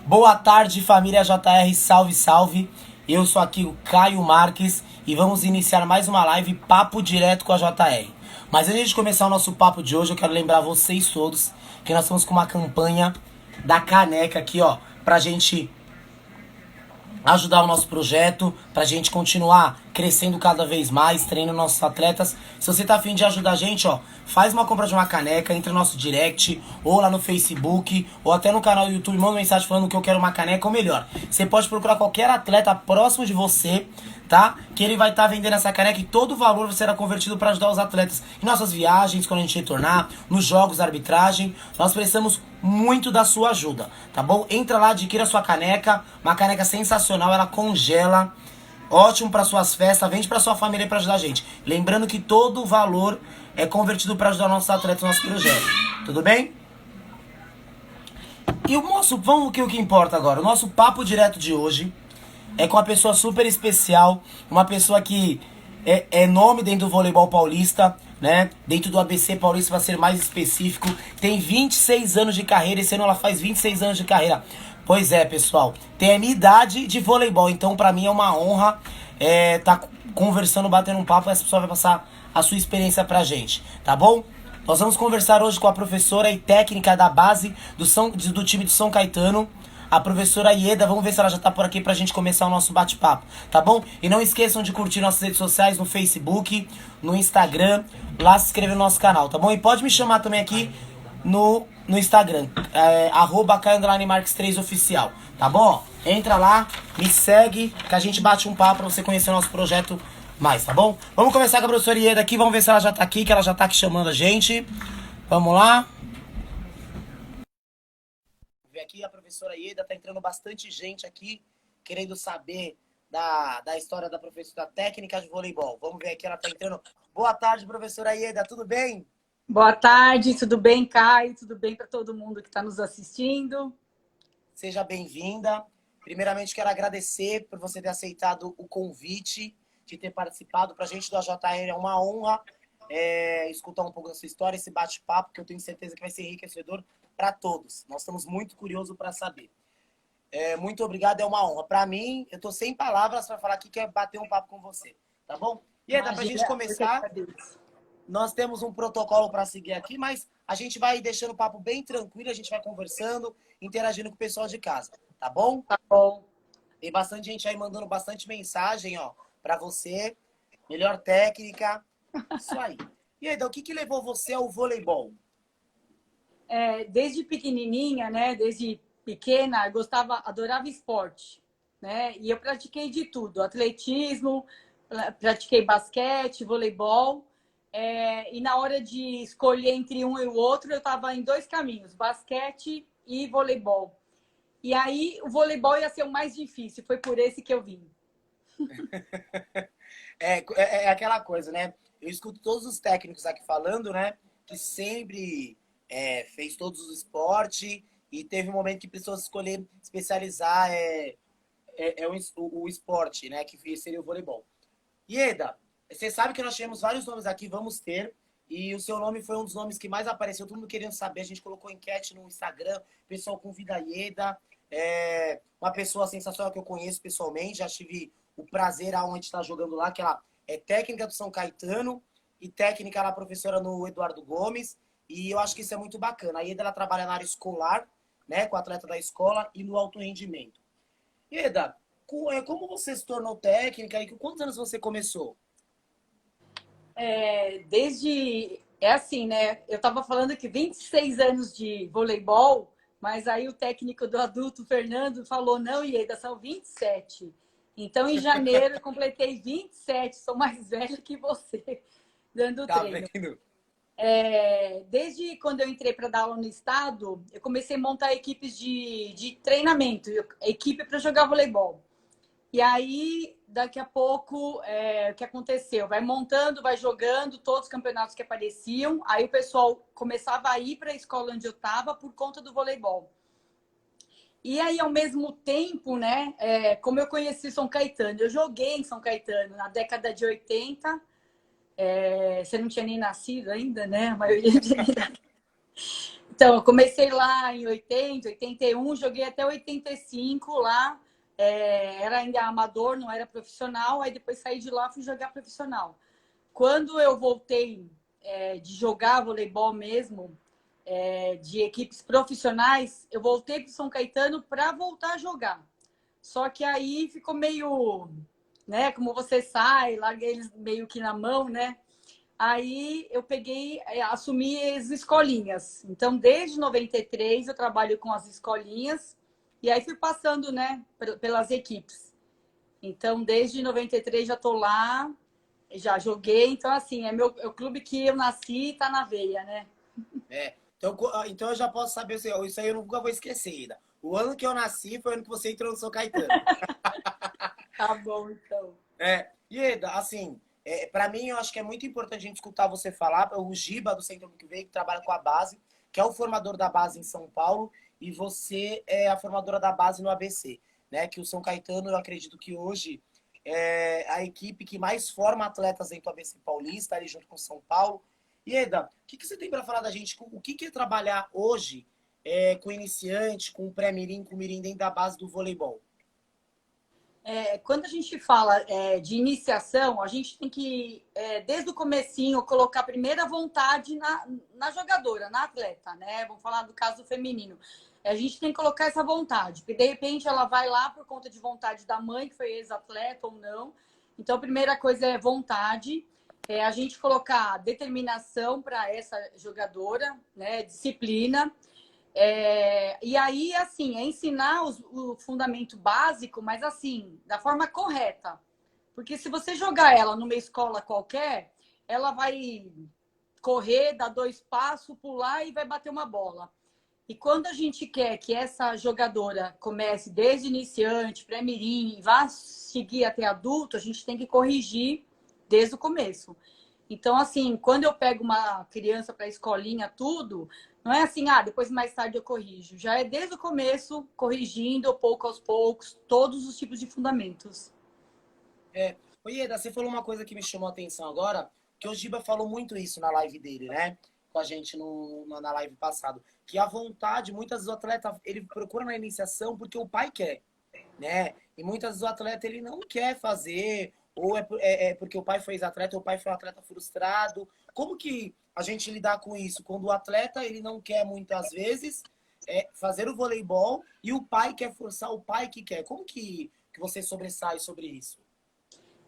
Boa tarde, família JR, salve, salve. Eu sou aqui o Caio Marques e vamos iniciar mais uma live Papo Direto com a JR. Mas antes de começar o nosso papo de hoje, eu quero lembrar vocês todos que nós estamos com uma campanha da caneca aqui, ó, pra gente ajudar o nosso projeto, pra gente continuar crescendo cada vez mais, treinando nossos atletas. Se você tá afim de ajudar a gente, ó, faz uma compra de uma caneca, entra no nosso direct, ou lá no Facebook, ou até no canal do YouTube, manda uma mensagem falando que eu quero uma caneca, ou melhor, você pode procurar qualquer atleta próximo de você, tá? Que ele vai estar vendendo essa caneca e todo o valor será convertido para ajudar os atletas em nossas viagens, quando a gente retornar, nos jogos da arbitragem. Nós precisamos muito da sua ajuda, tá bom? Entra lá, adquira sua caneca, uma caneca sensacional, ela congela, ótimo para suas festas, vende para sua família e para ajudar a gente. Lembrando que todo o valor é convertido para ajudar nossos atletas no nosso projeto, tudo bem? E o nosso, vamos que o que importa agora, o nosso papo direto de hoje é com uma pessoa super especial, uma pessoa que é nome dentro do voleibol paulista, né? Dentro do ABC Paulista, para ser mais específico. Tem 26 anos de carreira, esse ano ela faz 26 anos de carreira. Pois é, pessoal, tem a minha idade de voleibol, então pra mim é uma honra tá conversando, batendo um papo, e essa pessoa vai passar a sua experiência pra gente, tá bom? Nós vamos conversar hoje com a professora e técnica da base do time de São Caetano, a professora Ieda. Vamos ver se ela já tá por aqui pra gente começar o nosso bate-papo, tá bom? E não esqueçam de curtir nossas redes sociais no Facebook, no Instagram, lá se inscrever no nosso canal, tá bom? E pode me chamar também aqui no Instagram, @Caio_Marques3 oficial, tá bom? Entra lá, me segue, que a gente bate um papo pra você conhecer o nosso projeto mais, tá bom? Vamos começar com a professora Ieda aqui, vamos ver se ela já tá aqui, que ela já tá aqui chamando a gente. Vamos lá. Ver aqui, a professora Ieda, tá entrando bastante gente aqui, querendo saber da história da professora técnica de voleibol. Vamos ver aqui, ela tá entrando. Boa tarde, professora Ieda, tudo bem? Boa tarde, tudo bem, Caio? Tudo bem para todo mundo que está nos assistindo? Seja bem-vinda. Primeiramente, quero agradecer por você ter aceitado o convite, de ter participado. Para a gente do AJR é uma honra escutar um pouco da sua história, esse bate-papo, que eu tenho certeza que vai ser enriquecedor para todos. Nós estamos muito curiosos para saber. Muito obrigado, é uma honra. Para mim, eu estou sem palavras para falar que quer bater um papo com você, tá bom? E aí, para a gente Imagina, eu que começar, agradeço. nós temos um protocolo para seguir aqui, mas a gente vai deixando o papo bem tranquilo, a gente vai conversando, interagindo com o pessoal de casa, tá bom? Tá bom. Tem bastante gente aí mandando bastante mensagem, ó, para você. Melhor técnica, isso aí. E aí, o que levou você ao voleibol? Desde pequenininha, né? Desde pequena, eu gostava, adorava esporte, né? E eu pratiquei de tudo: atletismo, pratiquei basquete, voleibol. E na hora de escolher entre um e o outro, eu estava em dois caminhos: basquete e voleibol. E aí o voleibol ia ser o mais difícil. Foi por esse que eu vim. É aquela coisa, né? Eu escuto todos os técnicos aqui falando, né? Que sempre fez todos os esportes e teve um momento que precisou escolher especializar o esporte, né? Que seria o voleibol. Ieda, você sabe que nós tivemos vários nomes aqui, vamos ter, e o seu nome foi um dos nomes que mais apareceu, todo mundo querendo saber, a gente colocou enquete no Instagram, o pessoal convida a Ieda, uma pessoa sensacional que eu conheço pessoalmente, já tive o prazer aonde está jogando lá, que ela é técnica do São Caetano e técnica lá, professora no Eduardo Gomes, e eu acho que isso é muito bacana. A Ieda, ela trabalha na área escolar, né, com atleta da escola e no alto rendimento. Ieda, como você se tornou técnica e com quantos anos você começou? É assim, né? Eu estava falando que 26 anos de voleibol, mas aí o técnico do adulto, Fernando, falou: não, Ieda, são 27. Então, em janeiro, eu completei 27, sou mais velha que você, dando Tá treino. vendo? Desde quando eu entrei para dar aula no estado, eu comecei a montar equipes de treinamento, equipe para jogar voleibol. E aí, daqui a pouco, o que aconteceu? Vai montando, vai jogando todos os campeonatos que apareciam. Aí o pessoal começava a ir para a escola onde eu estava por conta do voleibol. E aí, ao mesmo tempo, né, como eu conheci São Caetano, eu joguei em São Caetano na década de 80. Você não tinha nem nascido ainda, né? A maioria não tinha nem nascido. Então, eu comecei lá em 80, 81, joguei até 85 lá. Era ainda amador, não era profissional. Aí depois saí de lá, fui jogar profissional. Quando eu voltei de jogar voleibol mesmo, de equipes profissionais, eu voltei para São Caetano para voltar a jogar. Só que aí ficou meio, né? Como você sai, larguei eles meio que na mão, né? Aí eu peguei, assumi as escolinhas. Então, desde 93 eu trabalho com as escolinhas e aí fui passando, né, pelas equipes. Então, desde 93 já estou lá, já joguei. Então, assim, é o clube que eu nasci e tá na veia, né? Então, então eu já posso saber, isso aí eu nunca vou esquecer ainda. O ano que eu nasci foi o ano que você entrou no São Caetano. Tá bom, então. E Eda, assim, para mim eu acho que é muito importante a gente escutar você falar, o Giba do Centro que veio, que trabalha com a base, que é o formador da base em São Paulo, e você é a formadora da base no ABC, né? Que o São Caetano, eu acredito que hoje é a equipe que mais forma atletas dentro do ABC Paulista, ali junto com São Paulo. E Eda, o que você tem para falar da gente? O que é trabalhar hoje com iniciante, com pré-mirim, com mirim dentro da base do voleibol? Quando a gente fala de iniciação, a gente tem que, desde o comecinho, colocar a primeira vontade na jogadora, na atleta, né? Vamos falar do caso feminino. A gente tem que colocar essa vontade, porque de repente ela vai lá por conta de vontade da mãe, que foi ex-atleta ou não. Então, a primeira coisa é vontade, a gente colocar determinação para essa jogadora, né? Disciplina. E aí, assim, é ensinar o fundamento básico, mas assim, da forma correta. Porque se você jogar ela numa escola qualquer, ela vai correr, dar 2 passos, pular e vai bater uma bola. E quando a gente quer que essa jogadora comece desde iniciante, pré-mirim, vá seguir até adulto, a gente tem que corrigir desde o começo. Então, assim, quando eu pego uma criança para a escolinha, tudo, não é assim, depois mais tarde eu corrijo. Já é desde o começo, corrigindo, pouco aos poucos, todos os tipos de fundamentos. Oi, Eda, você falou uma coisa que me chamou a atenção agora, que o Giba falou muito isso na live dele, né? Com a gente na live passada. Que a vontade, muitas vezes o atleta, ele procura na iniciação porque o pai quer, né? E muitas vezes o atleta, ele não quer fazer, ou é porque o pai foi ex-atleta, ou o pai foi um atleta frustrado. Como que a gente lidar com isso? Quando o atleta, ele não quer muitas vezes fazer o voleibol e o pai quer forçar, o pai que quer. Como que você sobressai sobre isso?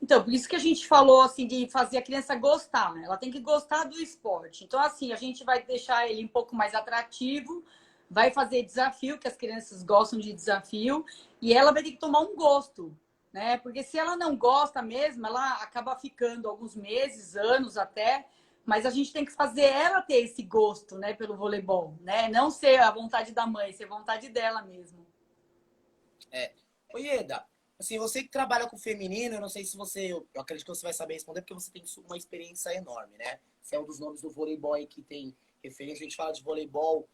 Então, por isso que a gente falou assim de fazer a criança gostar, né? Ela tem que gostar do esporte. Então, assim, a gente vai deixar ele um pouco mais atrativo, vai fazer desafio, que as crianças gostam de desafio, e ela vai ter que tomar um gosto, né? Porque se ela não gosta mesmo, ela acaba ficando alguns meses, anos até, mas a gente tem que fazer ela ter esse gosto, né, pelo voleibol, né? Não ser a vontade da mãe, ser a vontade dela mesmo. Oi, Eda, assim, você que trabalha com feminino, eu não sei se você, eu acredito que você vai saber responder, porque você tem uma experiência enorme, né? Você é um dos nomes do voleibol aí que tem referência. A gente fala de voleibol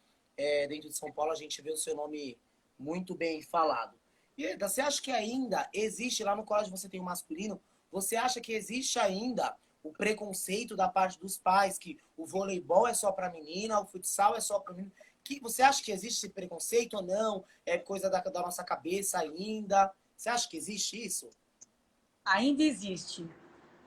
dentro de São Paulo, a gente vê o seu nome muito bem falado. E, Eda, você acha que ainda existe, lá no colégio você tem o masculino, você acha que existe ainda o preconceito da parte dos pais, que o voleibol é só para menina, o futsal é só para menino? Você acha que existe esse preconceito ou não? É coisa da nossa cabeça ainda? Você acha que existe isso? Ainda existe.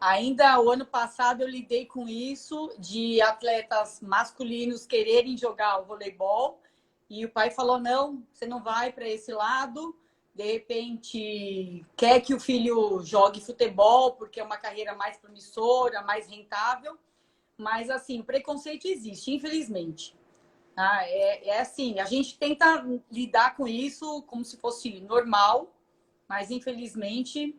Ainda o ano passado eu lidei com isso de atletas masculinos quererem jogar o voleibol e o pai falou: não, você não vai para esse lado. De repente, quer que o filho jogue futebol porque é uma carreira mais promissora, mais rentável. Mas, assim, o preconceito existe, infelizmente. Assim, a gente tenta lidar com isso como se fosse normal, mas infelizmente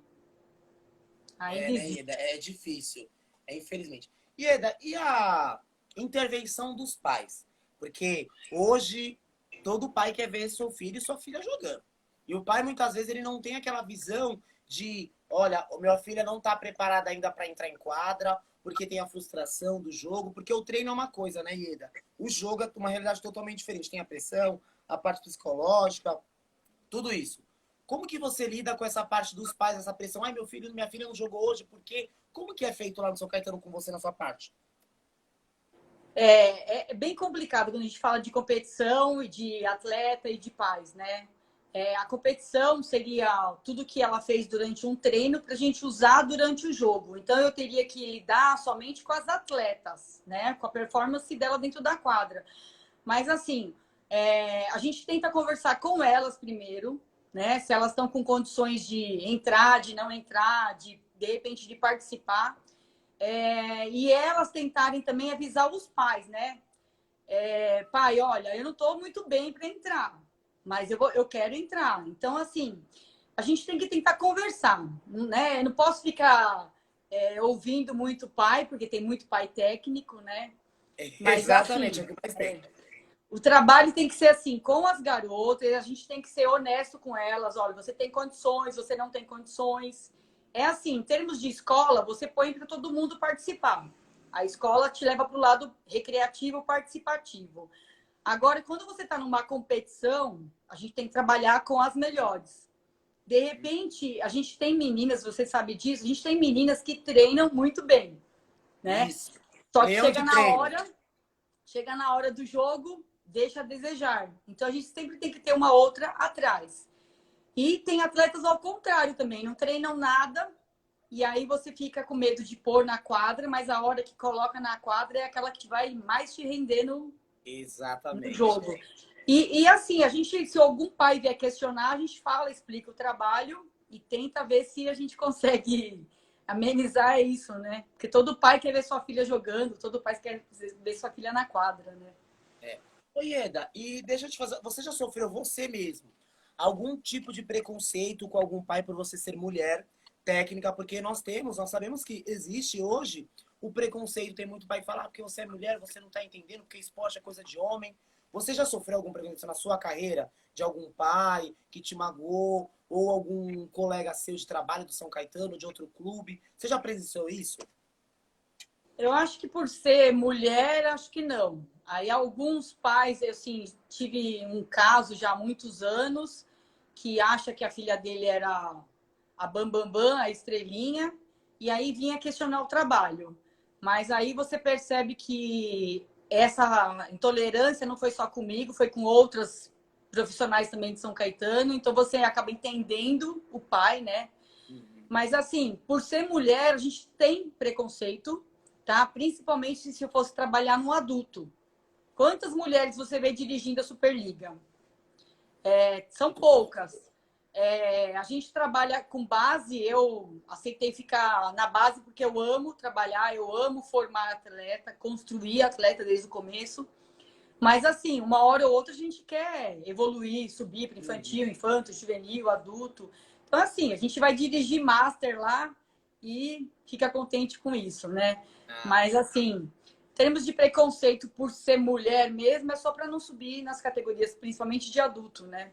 ainda Né, existe. Eda? É difícil. Infelizmente. E, Eda, e a intervenção dos pais? Porque hoje todo pai quer ver seu filho e sua filha jogando. E o pai, muitas vezes, ele não tem aquela visão de, olha, o minha filha não está preparada ainda para entrar em quadra, porque tem a frustração do jogo, porque o treino é uma coisa, né, Ieda? O jogo é uma realidade totalmente diferente. Tem a pressão, a parte psicológica, tudo isso. Como que você lida com essa parte dos pais, essa pressão? Ai, meu filho, minha filha não jogou hoje, por quê? Como que é feito lá no São Caetano com você na sua parte? É bem complicado quando a gente fala de competição e de atleta e de pais, né? A competição seria tudo que ela fez durante um treino para a gente usar durante o jogo. Então, eu teria que lidar somente com as atletas, né? Com a performance dela dentro da quadra. Mas, assim, a gente tenta conversar com elas primeiro, né? Se elas estão com condições de entrar, de não entrar, de repente, de participar. E elas tentarem também avisar os pais, né? Pai, olha, eu não estou muito bem para entrar, mas eu quero entrar. Então, assim, a gente tem que tentar conversar, né? Eu não posso ficar ouvindo muito pai, porque tem muito pai técnico, né? Mas, Exatamente, é o assim, que mais tem. o trabalho tem que ser assim, com as garotas, a gente tem que ser honesto com elas. Olha, você tem condições, você não tem condições. É assim, em termos de escola, você põe para todo mundo participar. A escola te leva para o lado recreativo, participativo. Agora, quando você está numa competição, a gente tem que trabalhar com as melhores. De repente, a gente tem meninas, você sabe disso, a gente tem meninas que treinam muito bem, né? Isso. Só que Leão de treino. chega na hora do jogo, deixa a desejar. Então a gente sempre tem que ter uma outra atrás. E tem atletas ao contrário também, não treinam nada, e aí você fica com medo de pôr na quadra, mas a hora que coloca na quadra é aquela que vai mais te render no Exatamente. jogo. E assim, a gente, se algum pai vier questionar, a gente fala, explica o trabalho e tenta ver se a gente consegue amenizar isso, né? Porque todo pai quer ver sua filha jogando, todo pai quer ver sua filha na quadra, né? É. Oi, Ieda, e deixa eu te fazer. Você já sofreu você mesmo algum tipo de preconceito com algum pai por você ser mulher técnica? Porque nós sabemos que existe hoje o preconceito. Tem muito pai que fala, porque você é mulher, você não tá entendendo, porque esporte é coisa de homem. Você já sofreu algum preconceito na sua carreira de algum pai que te magoou, ou algum colega seu de trabalho do São Caetano, de outro clube? Você já presenciou isso? Eu acho que por ser mulher, acho que não. Aí alguns pais, assim, tive um caso já há muitos anos que acha que a filha dele era a Bambambam, Bam, Bam, a estrelinha, e aí vinha questionar o trabalho. Mas aí você percebe que essa intolerância não foi só comigo, foi com outras profissionais também de São Caetano, então você acaba entendendo o pai, né? Mas assim, por ser mulher, a gente tem preconceito, tá? Principalmente se eu fosse trabalhar no adulto. Quantas mulheres você vê dirigindo a Superliga? São Muito pouco. poucas. A gente trabalha com base, eu aceitei ficar na base porque eu amo trabalhar, eu amo formar atleta, construir atleta desde o começo. Mas assim, uma hora ou outra a gente quer evoluir, subir para infantil, Uhum. infanto, juvenil, adulto. Então, assim, a gente vai dirigir master lá e fica contente com isso, né? Ah, Mas assim, em termos de preconceito por ser mulher mesmo, é só para não subir nas categorias, principalmente de adulto, né?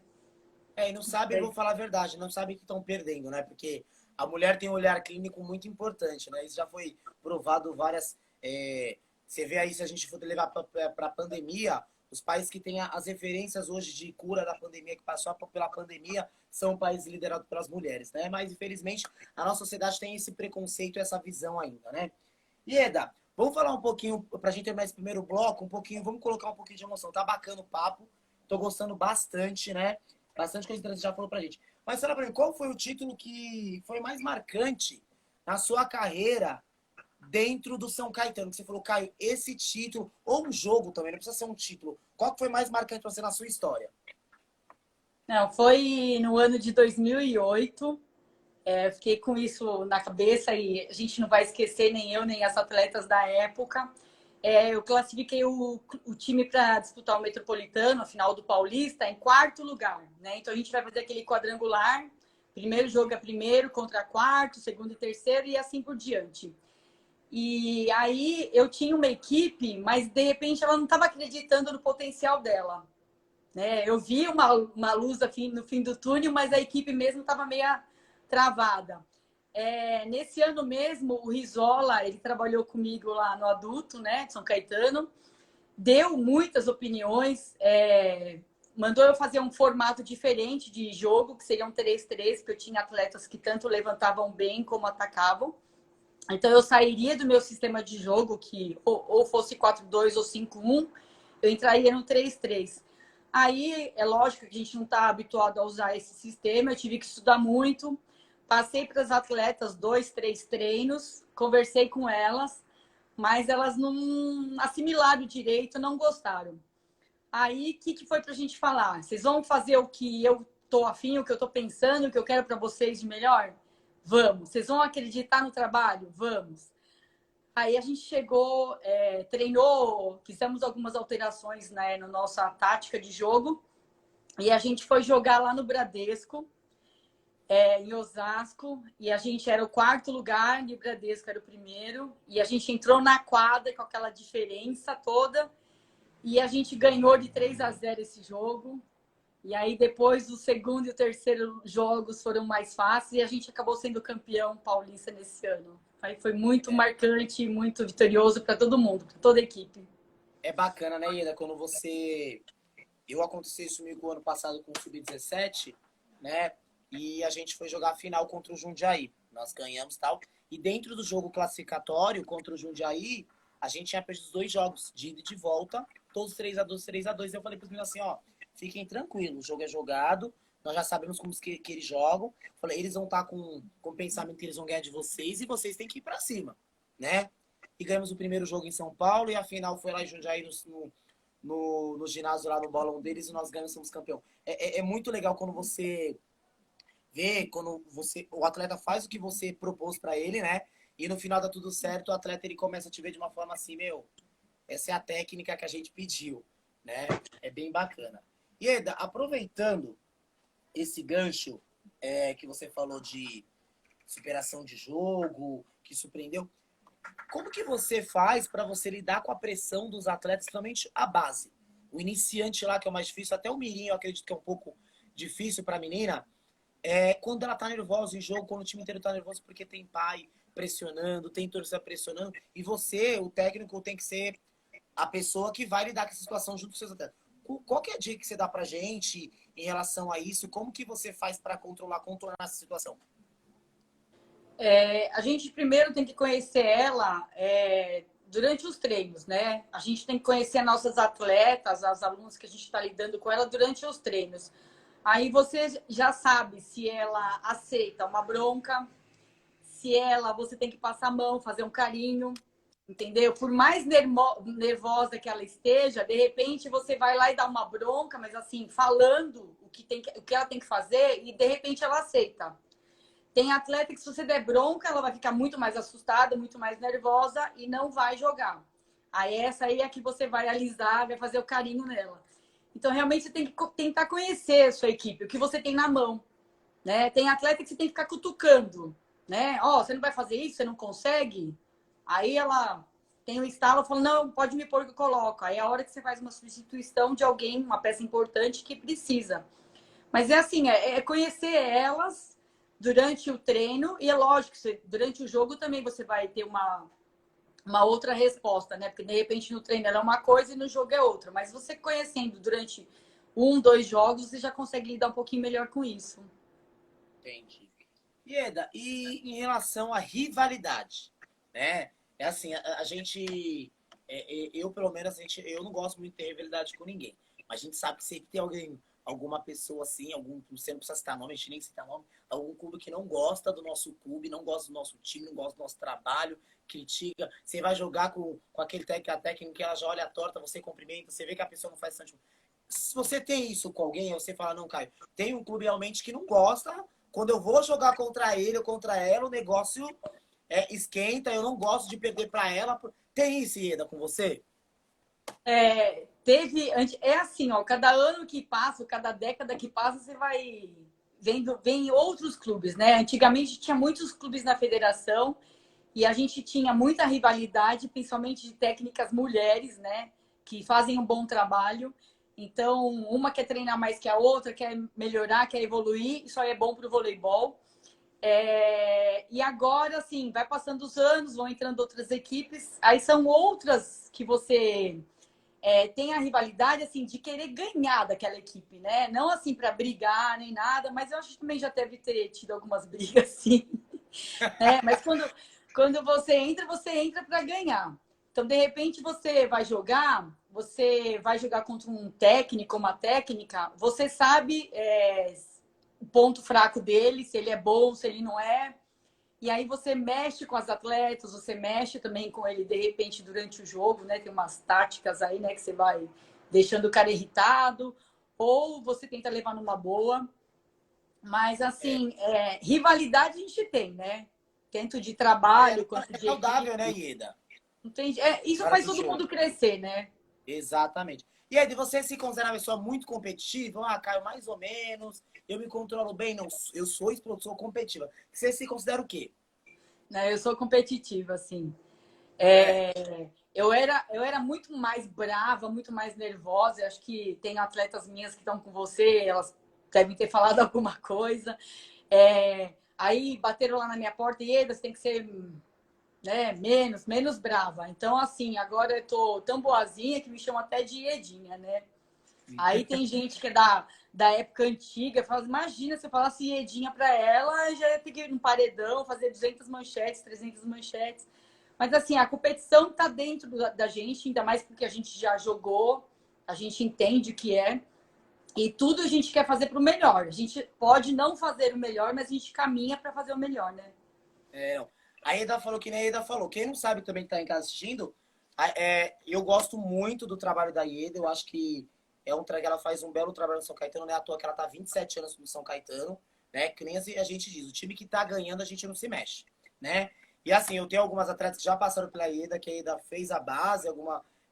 e não sabem, vou falar a verdade, não sabem que estão perdendo, né? Porque a mulher tem um olhar clínico muito importante, né? Isso já foi provado várias. Você vê aí, se a gente for levar para a pandemia, os países que têm as referências hoje de cura da pandemia, que passou pela pandemia, são países liderados pelas mulheres, né? Mas, infelizmente, a nossa sociedade tem esse preconceito e essa visão ainda, né? Ieda, vamos falar um pouquinho, pra gente terminar esse primeiro bloco, um pouquinho, vamos colocar um pouquinho de emoção. Tá bacana o papo, tô gostando bastante, né? Bastante coisa interessante já falou pra gente. Mas fala pra mim, qual foi o título que foi mais marcante na sua carreira dentro do São Caetano? Que você falou, Caio, esse título, ou um jogo também, não precisa ser um título. Qual que foi mais marcante pra você na sua história? Não, foi no ano de 2008. Eu fiquei com isso na cabeça e a gente não vai esquecer, nem eu, nem as atletas da época. Eu classifiquei o time para disputar o Metropolitano, a final do Paulista, em quarto lugar, né? Então a gente vai fazer aquele quadrangular. Primeiro jogo é primeiro contra quarto, segundo e terceiro, e assim por diante. E aí eu tinha uma equipe, mas de repente ela não estava acreditando no potencial dela, né? Eu vi uma luz no fim do túnel, mas a equipe mesmo estava meio travada. Nesse ano mesmo, o Rizola, ele trabalhou comigo lá no adulto, né, de São Caetano, deu muitas opiniões, mandou eu fazer um formato diferente de jogo, que seria um 3-3, porque eu tinha atletas que tanto levantavam bem como atacavam. Então, eu sairia do meu sistema de jogo, que ou fosse 4-2 ou 5-1, eu entraria no 3-3. Aí, é lógico que a gente não está habituado a usar esse sistema, eu tive que estudar muito. Passei para as atletas 2, 3 treinos, conversei com elas, mas elas não assimilaram direito, não gostaram. Aí, o que foi para a gente falar? Vocês vão fazer o que eu tô afim, o que eu tô pensando, o que eu quero para vocês de melhor? Vamos. Vocês vão acreditar no trabalho? Vamos. Aí a gente chegou, treinou, fizemos algumas alterações, né, na nossa tática de jogo e a gente foi jogar lá no Bradesco, em Osasco, e a gente era o quarto lugar e o Bradesco era o primeiro, e a gente entrou na quadra com aquela diferença toda e a gente ganhou de 3-0 esse jogo. E aí, depois, o segundo e o terceiro jogos foram mais fáceis e a gente acabou sendo campeão paulista nesse ano. Aí foi muito marcante, muito vitorioso para todo mundo, para toda a equipe. É bacana, né, Ieda, quando você... Eu aconteceu isso comigo o ano passado com o Sub-17, né? E a gente foi jogar a final contra o Jundiaí. Nós ganhamos e tal. E dentro do jogo classificatório contra o Jundiaí, a gente tinha perdido os 2 jogos, de ida e de volta, todos 3-2, 3-2. Eu falei para os meninos assim, ó, fiquem tranquilos, o jogo é jogado, nós já sabemos como que eles jogam. Falei, eles vão estar com o pensamento que eles vão ganhar de vocês e vocês têm que ir para cima, né? E ganhamos o primeiro jogo em São Paulo e a final foi lá em Jundiaí no ginásio lá no bolão deles e nós ganhamos, somos campeão. É muito legal quando você vê, quando o atleta faz o que você propôs para ele, né? E no final dá tudo certo, o atleta ele começa a te ver de uma forma assim, meu, essa é a técnica que a gente pediu, né? É bem bacana. E Eda, aproveitando esse gancho que você falou de superação de jogo, que surpreendeu, como que você faz para você lidar com a pressão dos atletas, principalmente a base? O iniciante lá, que é o mais difícil, até o mirim, eu acredito que é um pouco difícil para a menina, quando ela tá nervosa em jogo, quando o time inteiro tá nervoso porque tem pai pressionando, tem torcida pressionando, e você, o técnico, tem que ser a pessoa que vai lidar com essa situação junto com os seus atletas. Qual que é a dica que você dá pra gente em relação a isso? Como que você faz para contornar essa situação? A gente primeiro tem que conhecer ela durante os treinos, né? A gente tem que conhecer nossas atletas, as alunas que a gente está lidando com ela durante os treinos. Aí você já sabe se ela aceita uma bronca, se você tem que passar a mão, fazer um carinho, entendeu? Por mais nervosa que ela esteja, de repente você vai lá e dá uma bronca, mas assim, falando o que ela tem que fazer e de repente ela aceita. Tem atleta que se você der bronca, ela vai ficar muito mais assustada, muito mais nervosa e não vai jogar. Aí essa aí é que você vai alisar, vai fazer o carinho nela. Então, realmente, você tem que tentar conhecer a sua equipe, o que você tem na mão, né? Tem atleta que você tem que ficar cutucando, né? Ó, você não vai fazer isso, você não consegue? Aí ela tem um estalo falando, não, pode me pôr que eu coloco. Aí é a hora que você faz uma substituição de alguém, uma peça importante que precisa. Mas é assim, é conhecer elas durante o treino e é lógico, durante o jogo também você vai ter uma outra resposta, né? Porque de repente no treino é uma coisa e no jogo é outra. Mas você conhecendo durante 1, 2 jogos, você já consegue lidar um pouquinho melhor com isso. Entendi. E Eda, e em relação à rivalidade, né? É assim, a gente, eu pelo menos, eu não gosto muito de ter rivalidade com ninguém. Mas a gente sabe que sempre tem alguém, alguma pessoa assim, você não precisa citar nome, a gente nem cita nome, algum clube que não gosta do nosso clube, não gosta do nosso time, não gosta do nosso trabalho, critica. Você vai jogar com aquele técnico que ela já olha a torta, você cumprimenta, você vê que a pessoa não faz tanto. Se você tem isso com alguém, você fala, não, Caio, tem um clube realmente que não gosta. Quando eu vou jogar contra ele ou contra ela, o negócio esquenta, eu não gosto de perder para ela. Tem isso, Ieda, com você? É assim, ó, cada ano que passa, cada década que passa, você vai vem outros clubes, né? Antigamente tinha muitos clubes na federação e a gente tinha muita rivalidade, principalmente de técnicas mulheres, né? Que fazem um bom trabalho. Então, uma quer treinar mais que a outra, quer melhorar, quer evoluir, isso aí é bom para o voleibol. E agora, assim, vai passando os anos, vão entrando outras equipes, aí são outras que você tem a rivalidade, assim, de querer ganhar daquela equipe, né? Não, assim, para brigar nem nada, mas eu acho que também já deve ter tido algumas brigas, assim, né? Mas quando você entra para ganhar. Então, de repente, você vai jogar contra um técnico, uma técnica, você sabe o ponto fraco dele, se ele é bom, se ele não é. E aí você mexe com as atletas, você mexe também com ele, de repente, durante o jogo, né? Tem umas táticas aí, né? Que você vai deixando o cara irritado, ou você tenta levar numa boa. Mas, assim, rivalidade a gente tem, né? Tanto de trabalho quanto É de saudável, né, equipe. Ieda? Não tem... isso Na hora faz do todo jogo. mundo crescer, né? Exatamente. E aí, você se considera uma pessoa muito competitiva? Ah, Caio, mais ou menos. Eu me controlo bem? Não, eu sou competitiva. Você se considera o quê? Né? Eu sou competitiva, assim. É. Eu era muito mais brava, muito mais nervosa. Eu acho que tem atletas minhas que estão com você, elas devem ter falado alguma coisa. Aí bateram lá na minha porta e você tem que ser, né, menos brava. Então, assim, agora eu tô tão boazinha que me chamam até de Iedinha, né? Aí tem gente que é da época antiga, fala, imagina se eu falasse Iedinha pra ela, já ia ter que ir no paredão, fazer 200 manchetes, 300 manchetes. Mas assim, a competição tá dentro da gente, ainda mais porque a gente já jogou, a gente entende o que é, e tudo a gente quer fazer pro melhor. A gente pode não fazer o melhor, mas a gente caminha para fazer o melhor, né? Não. A Ieda falou que nem a Ieda falou. Quem não sabe também que tá em casa assistindo, eu gosto muito do trabalho da Ieda. Eu acho que ela faz um belo trabalho no São Caetano. Não é à toa que ela tá 27 anos no São Caetano, né? Que nem a gente diz, o time que tá ganhando, a gente não se mexe, né? E assim, eu tenho algumas atletas que já passaram pela Ieda, que a Ieda fez a base,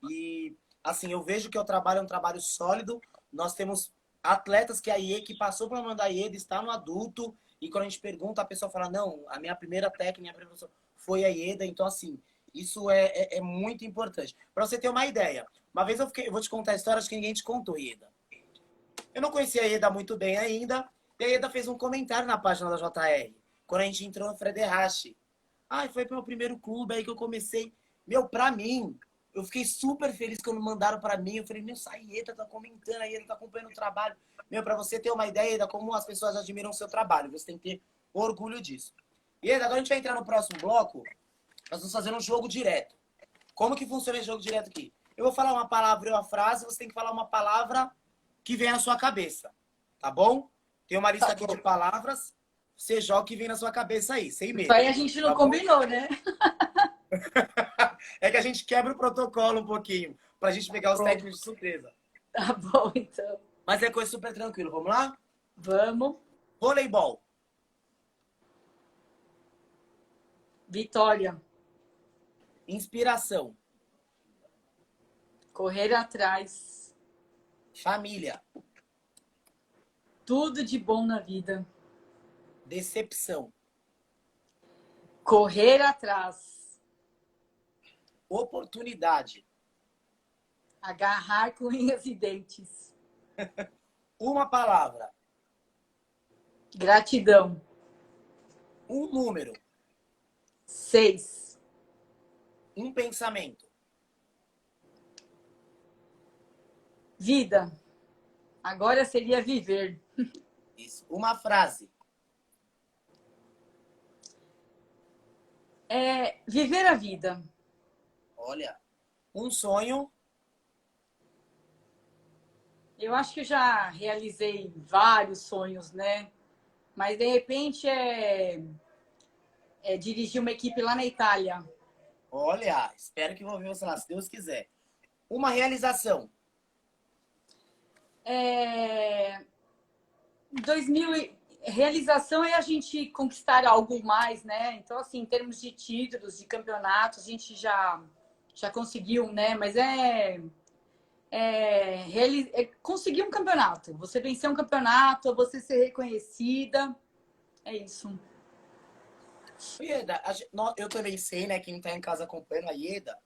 e assim, eu vejo que o trabalho é um trabalho sólido. Nós temos atletas que a Ieda, que passou pela mão da Ieda, está no adulto, e quando a gente pergunta, a pessoa fala, não, a minha primeira técnica, minha primeira professora foi a Ieda. Então, assim, isso é muito importante. Para você ter uma ideia, uma vez eu vou te contar a história, acho que ninguém te contou, Ieda. Eu não conhecia a Ieda muito bem ainda, e a Ieda fez um comentário na página da JR, quando a gente entrou no Frederrache. Ah, foi pro meu primeiro clube aí que eu comecei. Meu, pra mim, eu fiquei super feliz quando mandaram pra mim. Eu falei, meu, essa Ieda tá comentando, a Ieda tá acompanhando o trabalho. Meu, pra você ter uma ideia da como as pessoas admiram o seu trabalho, você tem que ter orgulho disso. E agora a gente vai entrar no próximo bloco. Nós vamos fazer um jogo direto. Como que funciona esse jogo direto aqui? Eu vou falar uma palavra e uma frase, você tem que falar uma palavra que vem na sua cabeça. Tá bom? Tem uma lista aqui de palavras. Você joga o que vem na sua cabeça aí, sem Isso medo. aí a gente não Tá bom? combinou, né? É que a gente quebra o protocolo um pouquinho, pra gente pegar os Bom, técnicos de surpresa. tá bom, então. Mas é coisa super tranquilo. Vamos lá? Vamos. Voleibol. Vitória. Inspiração. Correr atrás. Família. Tudo de bom na vida. Decepção. Correr atrás. Oportunidade. Agarrar com unhas e dentes. Uma palavra. Gratidão. Um número. 6. Um pensamento. Vida. Agora seria viver. Isso. Uma frase. Viver a vida. Olha. Um sonho. Eu acho que eu já realizei vários sonhos, né? Mas de repente dirigir uma equipe lá na Itália. Olha, espero que vou ver você lá, se Deus quiser. Uma realização. 2000, realização é a gente conquistar algo mais, né? Então, assim, em termos de títulos, de campeonatos, a gente já conseguiu, né? Mas conseguir um campeonato. Você vencer um campeonato, você ser reconhecida. É isso. Ieda, eu também sei, né? Quem tá em casa acompanhando a Ieda,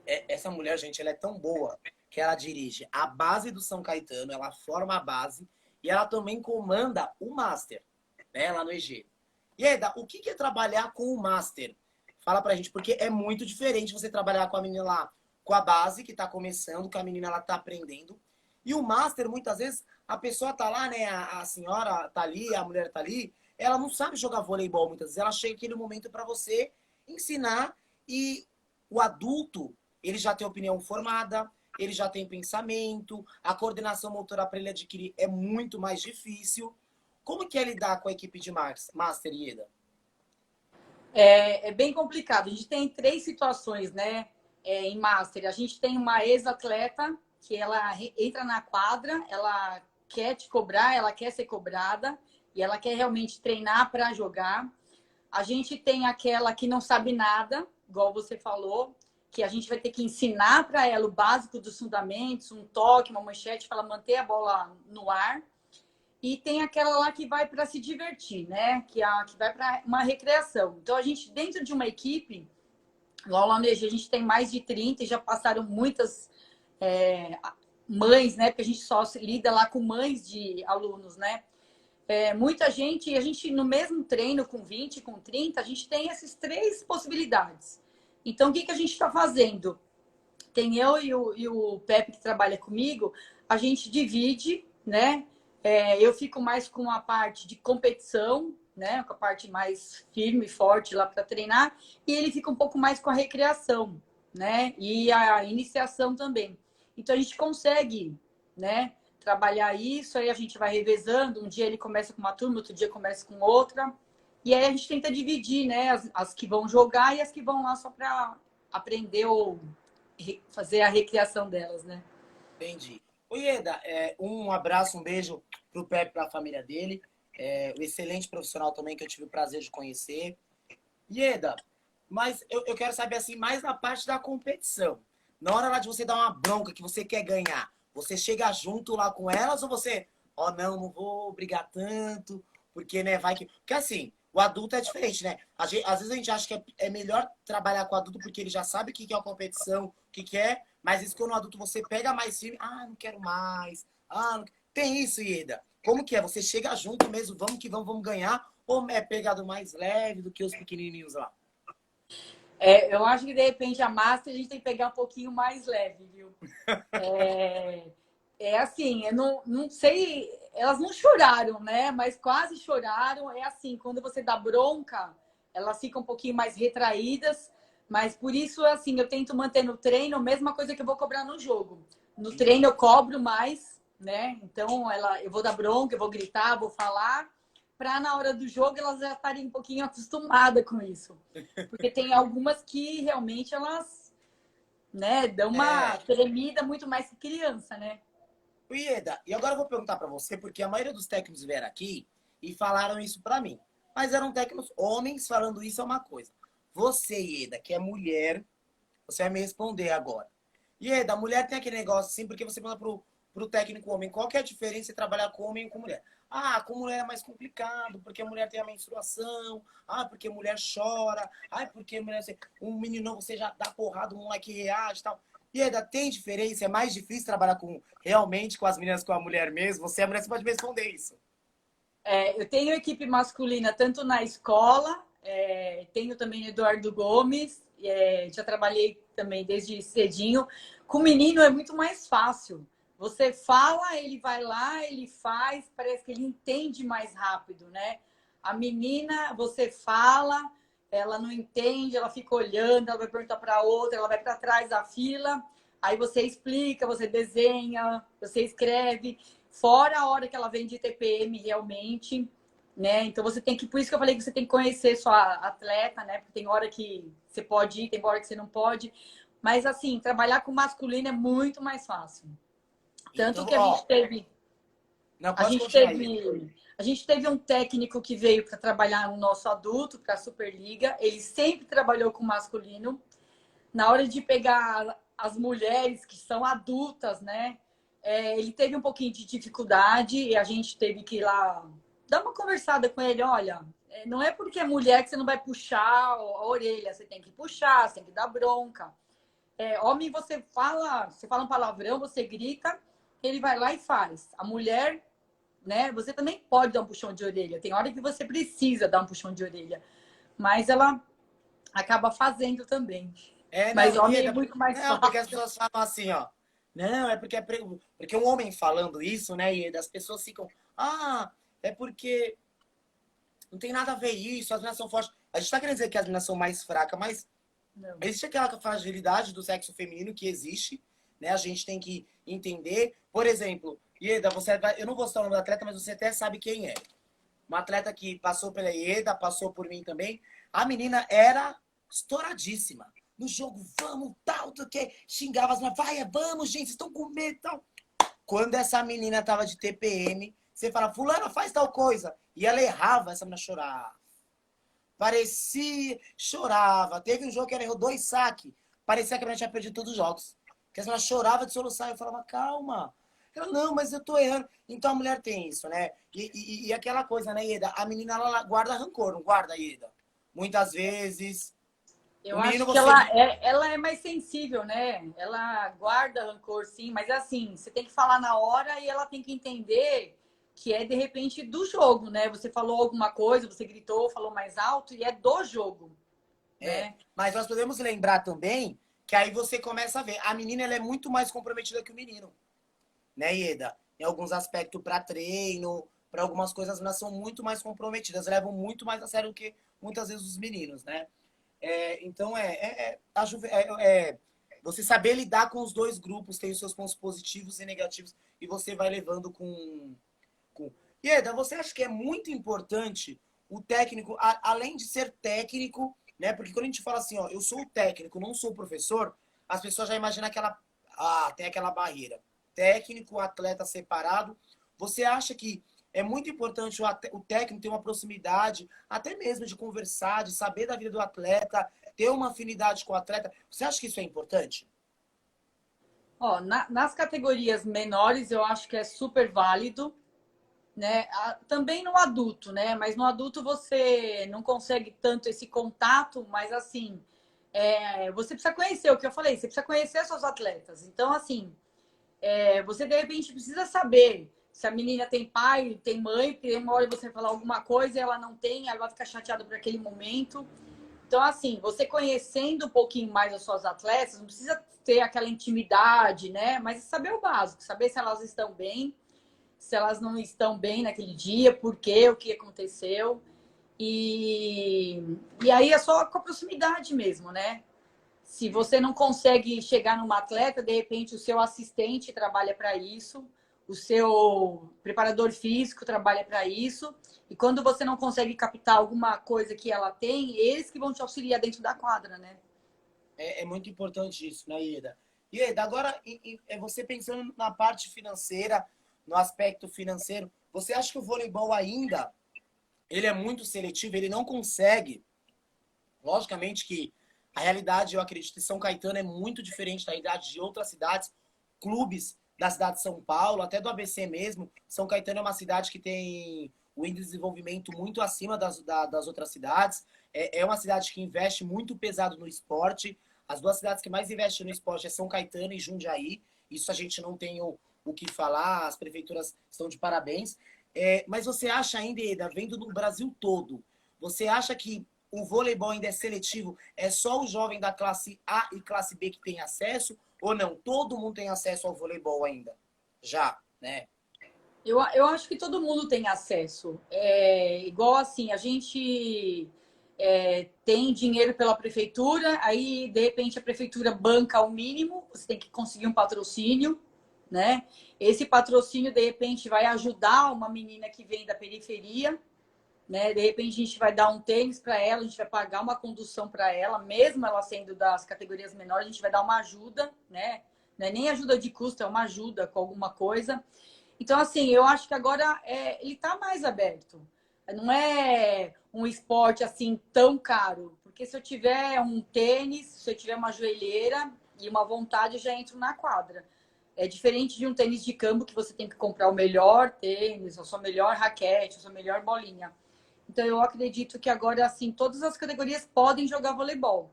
essa mulher, gente, ela é tão boa que ela dirige a base do São Caetano, ela forma a base e ela também comanda o Master, né? Lá no EG. Ieda, o que é trabalhar com o Master? Fala pra gente, porque é muito diferente você trabalhar com a menina lá, com a base que tá começando, que a menina ela tá aprendendo. E o Master, muitas vezes, a pessoa tá lá, né? A senhora tá ali, a mulher tá ali, ela não sabe jogar voleibol muitas vezes. Ela chega aquele momento para você ensinar e o adulto, ele já tem opinião formada, ele já tem pensamento, a coordenação motora para ele adquirir é muito mais difícil. Como que é lidar com a equipe de Master, Ieda? É bem complicado. A gente tem três situações, né? Em Master. A gente tem uma ex-atleta que ela entra na quadra, ela quer te cobrar, ela quer ser cobrada e ela quer realmente treinar para jogar. A gente tem aquela que não sabe nada, igual você falou, que a gente vai ter que ensinar para ela o básico dos fundamentos, um toque, uma manchete para ela manter a bola no ar. E tem aquela lá que vai para se divertir, né? Que vai para uma recreação. Então, a gente, dentro de uma equipe, igual lá no EG, a gente tem mais de 30 e já passaram muitas mães, né? Porque a gente só lida lá com mães de alunos, né? Muita gente, e a gente no mesmo treino, com 20, com 30, a gente tem essas três possibilidades. Então, o que a gente está fazendo? Tem eu e o Pepe que trabalha comigo, a gente divide, né? Eu fico mais com a parte de competição, né? Com a parte mais firme e forte lá para treinar, e ele fica um pouco mais com a recreação, né? E a iniciação também. Então a gente consegue, né? Trabalhar isso, aí a gente vai revezando. Um dia ele começa com uma turma, outro dia começa com outra. E aí a gente tenta dividir, né? As que vão jogar e as que vão lá só para aprender ou fazer a recriação delas, né? Entendi. O Ieda, um abraço, um beijo pro Pepe e pra família dele. O excelente profissional também que eu tive o prazer de conhecer. Ieda, mas eu quero saber assim, mais na parte da competição. Na hora lá de você dar uma bronca que você quer ganhar, você chega junto lá com elas ou você, ó, não vou brigar tanto, porque, né, vai que. Porque assim, o adulto é diferente, né? Às vezes a gente acha que é melhor trabalhar com o adulto porque ele já sabe o que é a competição, o que é, mas isso que no adulto você pega mais firme, não quero mais. Não... Tem isso, Ieda. Como que é? Você chega junto mesmo, vamos que vamos, vamos ganhar, ou é pegado mais leve do que os pequenininhos lá? Eu acho que de repente a Master a gente tem que pegar um pouquinho mais leve, viu? Assim, eu não sei, elas não choraram, né? Mas quase choraram. É assim, quando você dá bronca, elas ficam um pouquinho mais retraídas. Mas por isso, assim, eu tento manter no treino a mesma coisa que eu vou cobrar no jogo. No treino eu cobro mais, né? Então eu vou dar bronca, eu vou gritar, vou falar, para na hora do jogo elas já estarem um pouquinho acostumadas com isso. Porque tem algumas que realmente elas, né, dão uma É, tremida muito mais que criança, né? Ieda, e agora eu vou perguntar para você, porque a maioria dos técnicos vieram aqui e falaram isso para mim. Mas eram técnicos homens falando isso é uma coisa. Você, Ieda, que é mulher, você vai me responder agora. Ieda, a mulher tem aquele negócio assim, porque você pergunta pro técnico homem, qual que é a diferença de trabalhar com homem e com mulher? Com mulher é mais complicado, porque a mulher tem a menstruação, porque a mulher chora, porque a mulher, um menino você já dá porrada, um moleque reage e tal. E ainda tem diferença? É mais difícil trabalhar realmente com as meninas com a mulher mesmo? Você é mulher, você pode me responder isso. Eu tenho equipe masculina tanto na escola, tenho também Eduardo Gomes, já trabalhei também desde cedinho. Com o menino é muito mais fácil. Você fala, ele vai lá, ele faz, parece que ele entende mais rápido, né? A menina, você fala, ela não entende, ela fica olhando, ela vai perguntar para outra, ela vai para trás da fila, aí você explica, você desenha, você escreve. Fora a hora que ela vem de TPM realmente, né? Então você tem que, por isso que eu falei que você tem que conhecer sua atleta, né? Porque tem hora que você pode ir, tem hora que você não pode. Mas assim, trabalhar com masculino é muito mais fácil. Tanto Então, que a gente ó, teve, não a pode gente continuar aí. teve, a gente teve um técnico que veio para trabalhar no nosso adulto, para a Superliga. Ele sempre trabalhou com masculino. Na hora de pegar as mulheres que são adultas, né? Ele teve um pouquinho de dificuldade e a gente teve que ir lá dar uma conversada com ele. Olha, não é porque é mulher que você não vai puxar a orelha, você tem que puxar, você tem que dar bronca. Homem, você fala um palavrão, você grita, ele vai lá e faz. A mulher, né? Você também pode dar um puxão de orelha. Tem hora que você precisa dar um puxão de orelha, mas ela acaba fazendo também. Não, Mas homem é Ieda, muito mais não, porque as fácil. pessoas falam assim, ó. Não, é porque porque um homem falando isso, né, Ieda, as pessoas ficam, é porque não tem nada a ver isso, as meninas são fortes. A gente tá querendo dizer que as meninas são mais fracas, mas Não. existe aquela fragilidade do sexo feminino que existe, né? A gente tem que entender. Por exemplo, Ieda, eu não vou citar o nome do atleta, mas você até sabe quem é. Uma atleta que passou pela Ieda, passou por mim também. A menina era estouradíssima. No jogo, vamos, tal, do que xingava as meninas, vai, vamos, gente, vocês estão com medo, tal. Quando essa menina tava de TPM, você fala, fulana, faz tal coisa. E ela errava, essa menina chorava. Parecia, chorava. Teve um jogo que ela errou 2 saques. Parecia que a menina tinha perdido todos os jogos. Porque ela chorava de soluçar. Eu falava, calma. Ela, não, mas eu tô errando. Então a mulher tem isso, né? E aquela coisa, né, Ieda? A menina, ela guarda rancor, não guarda, Ieda? Muitas vezes. O Eu menino, acho que você. ela é mais sensível, né? Ela guarda rancor, sim, mas assim, você tem que falar na hora e ela tem que entender que é de repente do jogo, né? Você falou alguma coisa, você gritou, falou mais alto e é do jogo, É. né? Mas nós podemos lembrar também que aí você começa a ver. A menina, ela é muito mais comprometida que o menino, né, Ieda? Em alguns aspectos para treino, para algumas coisas, as meninas são muito mais comprometidas, levam muito mais a sério do que muitas vezes os meninos, né? Então, você saber lidar com os dois grupos, tem os seus pontos positivos e negativos, e você vai levando com... Ieda, você acha que é muito importante o técnico, além de ser técnico, né? Porque quando a gente fala assim, ó, eu sou o técnico, não sou o professor, as pessoas já imaginam tem aquela barreira. Técnico, atleta separado. Você acha que é muito importante o técnico ter uma proximidade, até mesmo de conversar, de saber da vida do atleta, ter uma afinidade com o atleta? Você acha que isso é importante? Ó, nas categorias menores eu acho que é super válido, né? Também no adulto, né? Mas no adulto você não consegue tanto esse contato, mas assim, você precisa conhecer o que eu falei, você precisa conhecer seus atletas. Então, assim, você de repente precisa saber se a menina tem pai, tem mãe, porque uma hora você falar alguma coisa e ela não tem, ela vai ficar chateada por aquele momento. Então, assim, você conhecendo um pouquinho mais as suas atletas, não precisa ter aquela intimidade, né? Mas saber o básico, saber se elas estão bem, se elas não estão bem naquele dia, por quê, o que aconteceu. E aí é só com a proximidade mesmo, né? Se você não consegue chegar numa atleta, de repente o seu assistente trabalha para isso, o seu preparador físico trabalha para isso, e quando você não consegue captar alguma coisa que ela tem, eles que vão te auxiliar dentro da quadra, né? É muito importante isso, né, Ieda? Ieda, agora, você pensando na parte financeira, no aspecto financeiro, você acha que o voleibol ainda, ele é muito seletivo, ele não consegue, logicamente que a realidade, eu acredito, de São Caetano é muito diferente da realidade de outras cidades, clubes da cidade de São Paulo, até do ABC mesmo. São Caetano é uma cidade que tem o índice de desenvolvimento muito acima das outras cidades. É uma cidade que investe muito pesado no esporte. As duas cidades que mais investem no esporte é São Caetano e Jundiaí. Isso a gente não tem o que falar, as prefeituras estão de parabéns. Mas você acha ainda, Eda, vendo no Brasil todo, você acha que o voleibol ainda é seletivo? É só o jovem da classe A e classe B que tem acesso? Ou não? Todo mundo tem acesso ao voleibol ainda? Já, né? Eu acho que todo mundo tem acesso. Igual assim, a gente tem dinheiro pela prefeitura, aí de repente a prefeitura banca o mínimo, você tem que conseguir um patrocínio, né? Esse patrocínio de repente vai ajudar uma menina que vem da periferia, né? De repente a gente vai dar um tênis para ela, a gente vai pagar uma condução para ela, mesmo ela sendo das categorias menores, a gente vai dar uma ajuda, né? Não é nem ajuda de custo, é uma ajuda com alguma coisa. Então, assim, eu acho que agora ele está mais aberto. Não é um esporte assim tão caro. Porque se eu tiver um tênis, se eu tiver uma joelheira e uma vontade, eu já entro na quadra. É diferente de um tênis de campo que você tem que comprar o melhor tênis, a sua melhor raquete, a sua melhor bolinha. Então, eu acredito que agora, assim, todas as categorias podem jogar voleibol,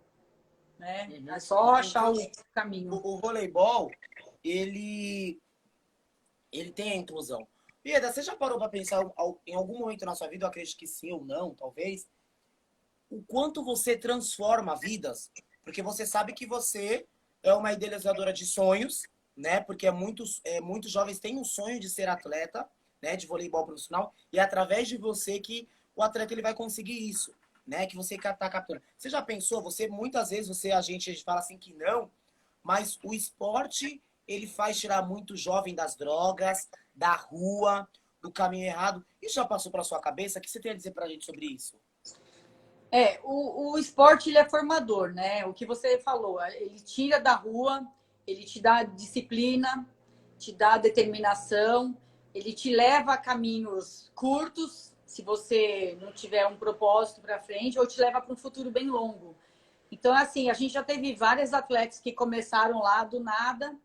né? É Uhum. só achar Então, o caminho. o voleibol, ele, ele tem a inclusão. Pieda, você já parou para pensar em algum momento na sua vida, eu acredito que sim ou não, talvez, o quanto você transforma vidas? Porque você sabe que você é uma idealizadora de sonhos, né? Porque muitos jovens têm um sonho de ser atleta, né? De voleibol profissional, e é através de você que o atleta ele vai conseguir isso, né? Que você tá capturando. Você já pensou? Você muitas vezes a gente fala assim que não, mas o esporte ele faz tirar muito jovem das drogas, da rua, do caminho errado. Isso já passou pela sua cabeça? O que você tem a dizer pra gente sobre isso? O esporte ele é formador, né? O que você falou, ele tira da rua, ele te dá disciplina, te dá determinação, ele te leva a caminhos curtos, se você não tiver um propósito para frente, ou te leva para um futuro bem longo. Então, assim, a gente já teve vários atletas que começaram lá do nada,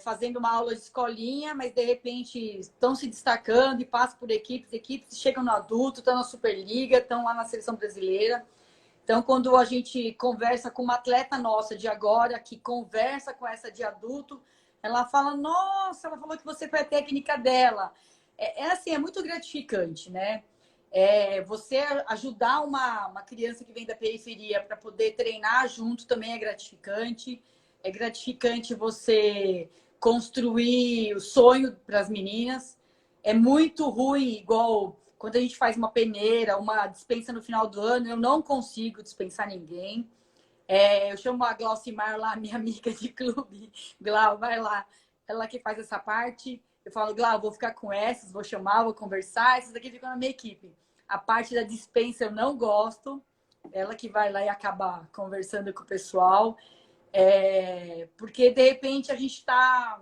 fazendo uma aula de escolinha, mas de repente estão se destacando e passam por equipes chegam no adulto, estão na Superliga, estão lá na seleção brasileira. Então, quando a gente conversa com uma atleta nossa de agora, que conversa com essa de adulto, ela fala, nossa, ela falou que você foi a técnica dela. Assim, é muito gratificante, né? Você ajudar uma criança que vem da periferia para poder treinar junto também é gratificante. É gratificante você construir o sonho para as meninas. É muito ruim, igual quando a gente faz uma peneira, uma dispensa no final do ano, eu não consigo dispensar ninguém. Eu chamo a Glaucimar lá, minha amiga de clube. Glau, vai lá. Ela que faz essa parte. Eu falo, Glau, vou ficar com essas, vou chamar, vou conversar. Essas daqui ficam na minha equipe. A parte da dispensa eu não gosto. Ela que vai lá e acaba conversando com o pessoal. Porque, de repente, a gente está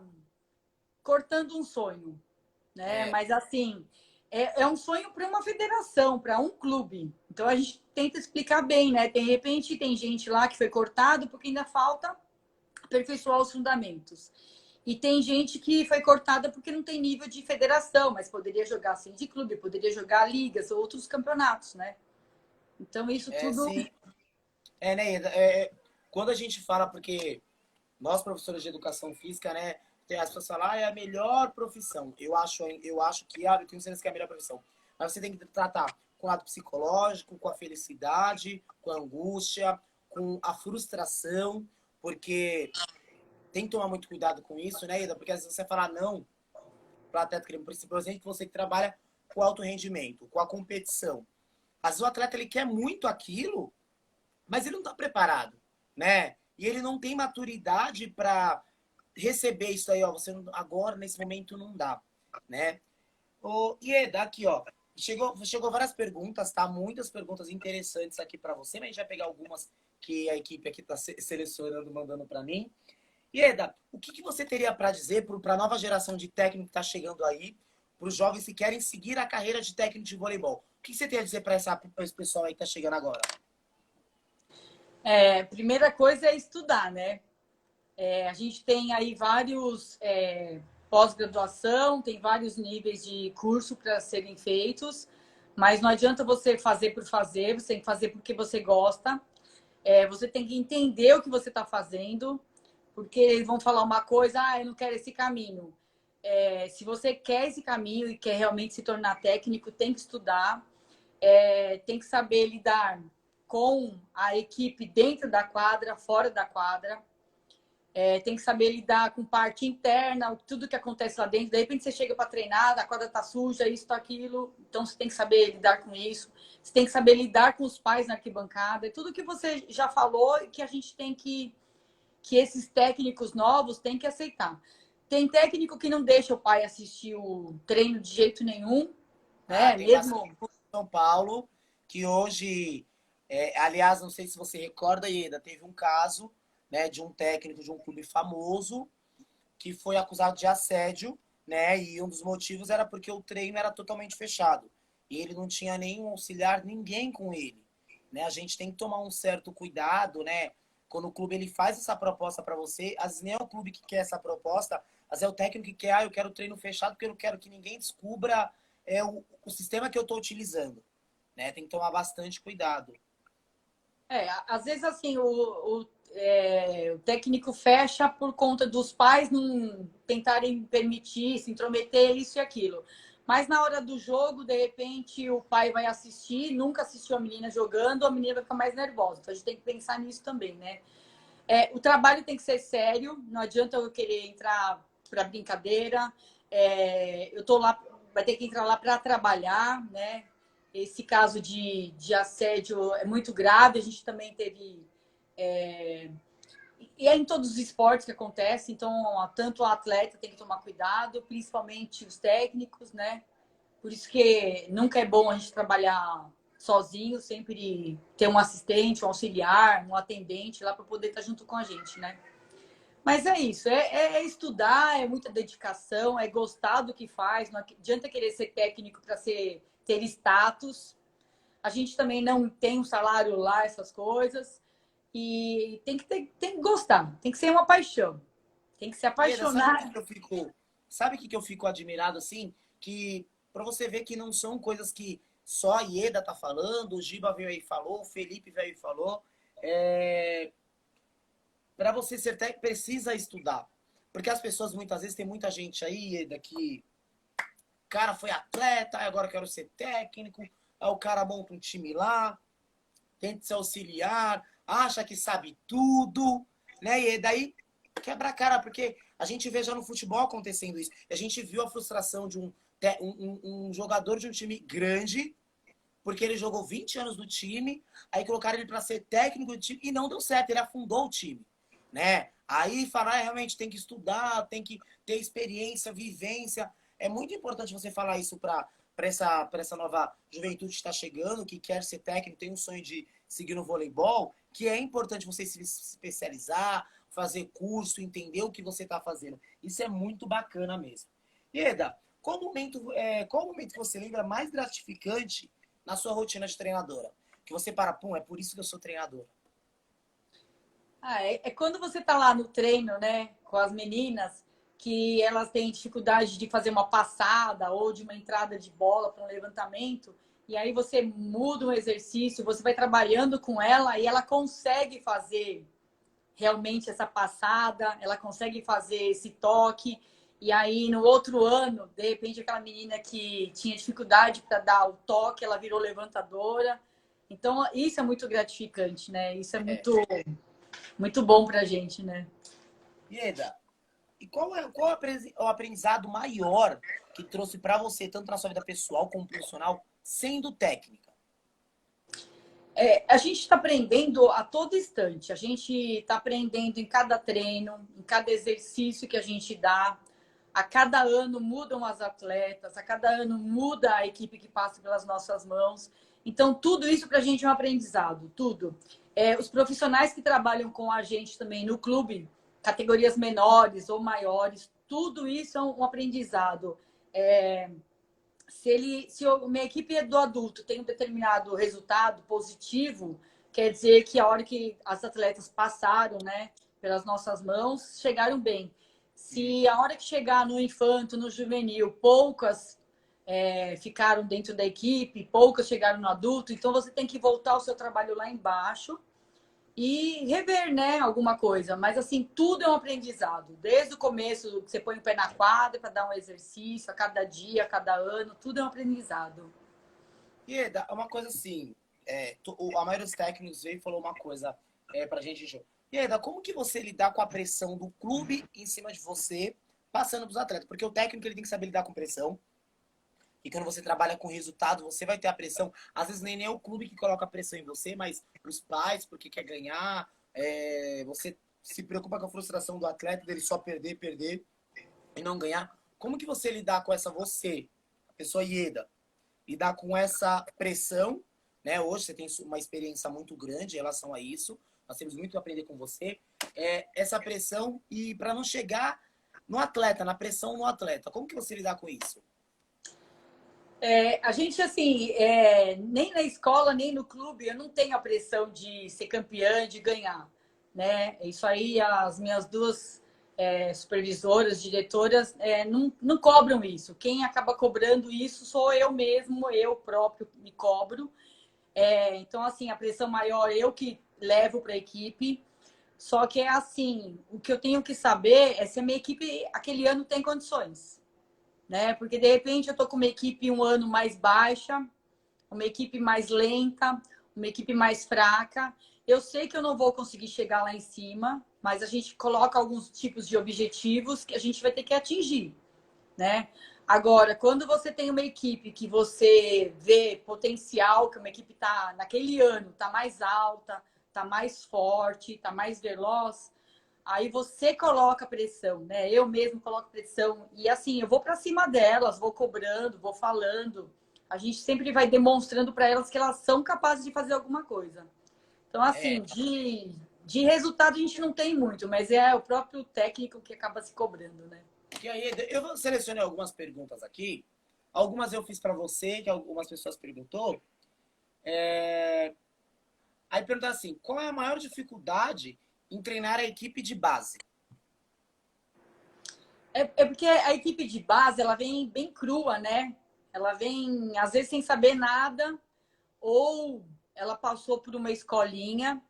cortando um sonho, né? É, Mas, assim, é um sonho para uma federação, para um clube. Então, a gente tenta explicar bem, né? De repente, tem gente lá que foi cortado porque ainda falta aperfeiçoar os fundamentos. E tem gente que foi cortada porque não tem nível de federação, mas poderia jogar assim de clube, poderia jogar ligas ou outros campeonatos, né? Então, isso tudo sim. Né? Quando a gente fala, porque nós, professores de educação física, né? Tem as pessoas falam, é a melhor profissão. Eu acho que eu tenho certeza que é a melhor profissão. Mas você tem que tratar com o lado psicológico, com a felicidade, com a angústia, com a frustração, porque tem que tomar muito cuidado com isso, né, Ida? Porque às vezes você fala não para o atleta, por exemplo, você que trabalha com alto rendimento, com a competição. Às vezes o atleta ele quer muito aquilo, mas ele não está preparado, né? E ele não tem maturidade para receber isso aí, ó. Você não, agora, nesse momento, não dá, né? Ieda, aqui, ó. Chegou várias perguntas, tá? Muitas perguntas interessantes aqui para você, mas a gente vai pegar algumas que a equipe aqui está selecionando, mandando para mim. Ieda, o que você teria para dizer para a nova geração de técnico que está chegando aí, para os jovens que querem seguir a carreira de técnico de voleibol? O que você tem a dizer para esse pessoal aí que está chegando agora? primeira coisa é estudar, né? A gente tem aí vários pós-graduação, tem vários níveis de curso para serem feitos, mas não adianta você fazer por fazer, você tem que fazer porque você gosta. Você tem que entender o que você está fazendo, porque eles vão falar uma coisa, eu não quero esse caminho. Se você quer esse caminho e quer realmente se tornar técnico, tem que estudar, tem que saber lidar com a equipe dentro da quadra, fora da quadra. Tem que saber lidar com parte interna, tudo que acontece lá dentro. De repente você chega para treinar, a quadra tá suja, isso, tá aquilo. Então você tem que saber lidar com isso. Você tem que saber lidar com os pais na arquibancada. É tudo que você já falou e que a gente tem que esses técnicos novos têm que aceitar. Tem técnico que não deixa o pai assistir o treino de jeito nenhum, né? Tem bastante Mesmo. em São Paulo, que hoje, aliás, não sei se você recorda, ainda teve um caso, né, de um técnico de um clube famoso que foi acusado de assédio, né, e um dos motivos era porque o treino era totalmente fechado e ele não tinha nenhum auxiliar, ninguém com ele, né? A gente tem que tomar um certo cuidado, né? Quando o clube ele faz essa proposta para você, às vezes nem é o clube que quer essa proposta, mas é o técnico que quer, eu quero treino fechado porque eu não quero que ninguém descubra o sistema que eu estou utilizando, né? Tem que tomar bastante cuidado. Às vezes assim, o técnico fecha por conta dos pais não tentarem permitir, se intrometer isso e aquilo. Mas na hora do jogo, de repente, o pai vai assistir, nunca assistiu a menina jogando, a menina vai ficar mais nervosa. Então a gente tem que pensar nisso também, né? O trabalho tem que ser sério, não adianta eu querer entrar para brincadeira. Eu tô lá, vai ter que entrar lá para trabalhar, né? esse caso de assédio é muito grave. A gente também teve... E é em todos os esportes que acontece, então tanto o atleta tem que tomar cuidado, principalmente os técnicos, né? Por isso que nunca é bom a gente trabalhar sozinho, sempre ter um assistente, um auxiliar, um atendente lá para poder estar junto com a gente, né? Mas é isso, é estudar, é muita dedicação, é gostar do que faz, não adianta querer ser técnico para ter status. A gente também não tem um salário lá, essas coisas. E tem que gostar, tem que ser uma paixão. Tem que se Ieda, sabe o que apaixonar. que eu fico, sabe o que que eu fico admirado assim? Que para você ver que não são coisas que só a Ieda tá falando, o Giba veio aí e falou, o Felipe veio e falou. É, para você ser técnico, precisa estudar. Porque as pessoas muitas vezes tem muita gente aí, Ieda, que cara foi atleta, agora quero ser técnico, aí o cara monta um time lá, tenta se auxiliar, acha que sabe tudo, né? E daí quebra a cara, porque a gente vê já no futebol acontecendo isso. A gente viu a frustração de um jogador de um time grande, porque ele jogou 20 anos no time, aí colocaram ele para ser técnico do time e não deu certo, ele afundou o time, né? Aí falar, realmente tem que estudar, tem que ter experiência, vivência. É muito importante você falar isso para essa nova juventude que está chegando, que quer ser técnico, tem um sonho de seguir no voleibol, que é importante você se especializar, fazer curso, entender o que você está fazendo. Isso é muito bacana mesmo. Eda, qual momento que você lembra mais gratificante na sua rotina de treinadora? Que você para, pum, é por isso que eu sou treinadora. É quando você tá lá no treino, né, com as meninas, que elas têm dificuldade de fazer uma passada ou de uma entrada de bola para um levantamento, e aí você muda o exercício, você vai trabalhando com ela e ela consegue fazer realmente essa passada, ela consegue fazer esse toque. E aí, no outro ano, de repente, aquela menina que tinha dificuldade para dar o toque, ela virou levantadora. Então, isso é muito gratificante, né? Isso é muito bom para a gente, né? Ieda, e qual é o aprendizado maior que trouxe para você, tanto na sua vida pessoal como profissional, sendo técnica? A gente está aprendendo a todo instante. A gente está aprendendo em cada treino, em cada exercício que a gente dá. A cada ano mudam as atletas, a cada ano muda a equipe que passa pelas nossas mãos. Então, tudo isso para a gente é um aprendizado, tudo. Os profissionais que trabalham com a gente também no clube, categorias menores ou maiores, tudo isso é um aprendizado. Se minha equipe do adulto tem um determinado resultado positivo, quer dizer que a hora que as atletas passaram, né, pelas nossas mãos, chegaram bem. Se a hora que chegar no infanto, no juvenil, poucas ficaram dentro da equipe, poucas chegaram no adulto, então você tem que voltar o seu trabalho lá embaixo e rever, né, alguma coisa. Mas, assim, tudo é um aprendizado. Desde o começo, você põe o pé na quadra para dar um exercício, a cada dia, a cada ano, tudo é um aprendizado. Ieda, é uma coisa assim, a maioria dos técnicos veio e falou uma coisa pra gente, Jô. Ieda, como que você lidar com a pressão do clube em cima de você, passando pros atletas? Porque o técnico ele tem que saber lidar com pressão. E quando você trabalha com resultado, você vai ter a pressão. Às vezes nem é o clube que coloca a pressão em você, mas os pais, porque quer ganhar. Você se preocupa com a frustração do atleta, dele só perder, perder e não ganhar. Como que você lidar com essa, você, a pessoa Ieda, lidar com essa pressão, né? Hoje você tem uma experiência muito grande em relação a isso. Nós temos muito a aprender com você. Essa pressão e para não chegar no atleta, na pressão no atleta. Como que você lidar com isso? A gente, assim, nem na escola, nem no clube, eu não tenho a pressão de ser campeã, de ganhar, né? Isso aí, as minhas duas supervisoras, diretoras, não cobram isso. Quem acaba cobrando isso sou eu mesmo, eu próprio me cobro. Então, assim, a pressão maior eu que levo para a equipe. Só que é assim, o que eu tenho que saber é se a minha equipe aquele ano tem condições, né? Porque de repente eu tô com uma equipe um ano mais baixa, uma equipe mais lenta, uma equipe mais fraca. Eu sei que eu não vou conseguir chegar lá em cima, mas a gente coloca alguns tipos de objetivos que a gente vai ter que atingir, né? Agora, quando você tem uma equipe que você vê potencial, que uma equipe está naquele ano, está mais alta, está mais forte, está mais veloz, aí você coloca pressão, né? Eu mesmo coloco pressão. E assim, eu vou para cima delas, vou cobrando, vou falando. A gente sempre vai demonstrando para elas que elas são capazes de fazer alguma coisa. Então, É, assim, de resultado a gente não tem muito, mas é o próprio técnico que acaba se cobrando, né? e aí, eu selecionei algumas perguntas aqui. Algumas eu fiz para você, que algumas pessoas perguntou. É, Aí pergunta assim, qual é a maior dificuldade em treinar a equipe de base? É porque a equipe de base, ela vem bem crua, né? Ela vem, às vezes, sem saber nada, ou ela passou por uma escolinha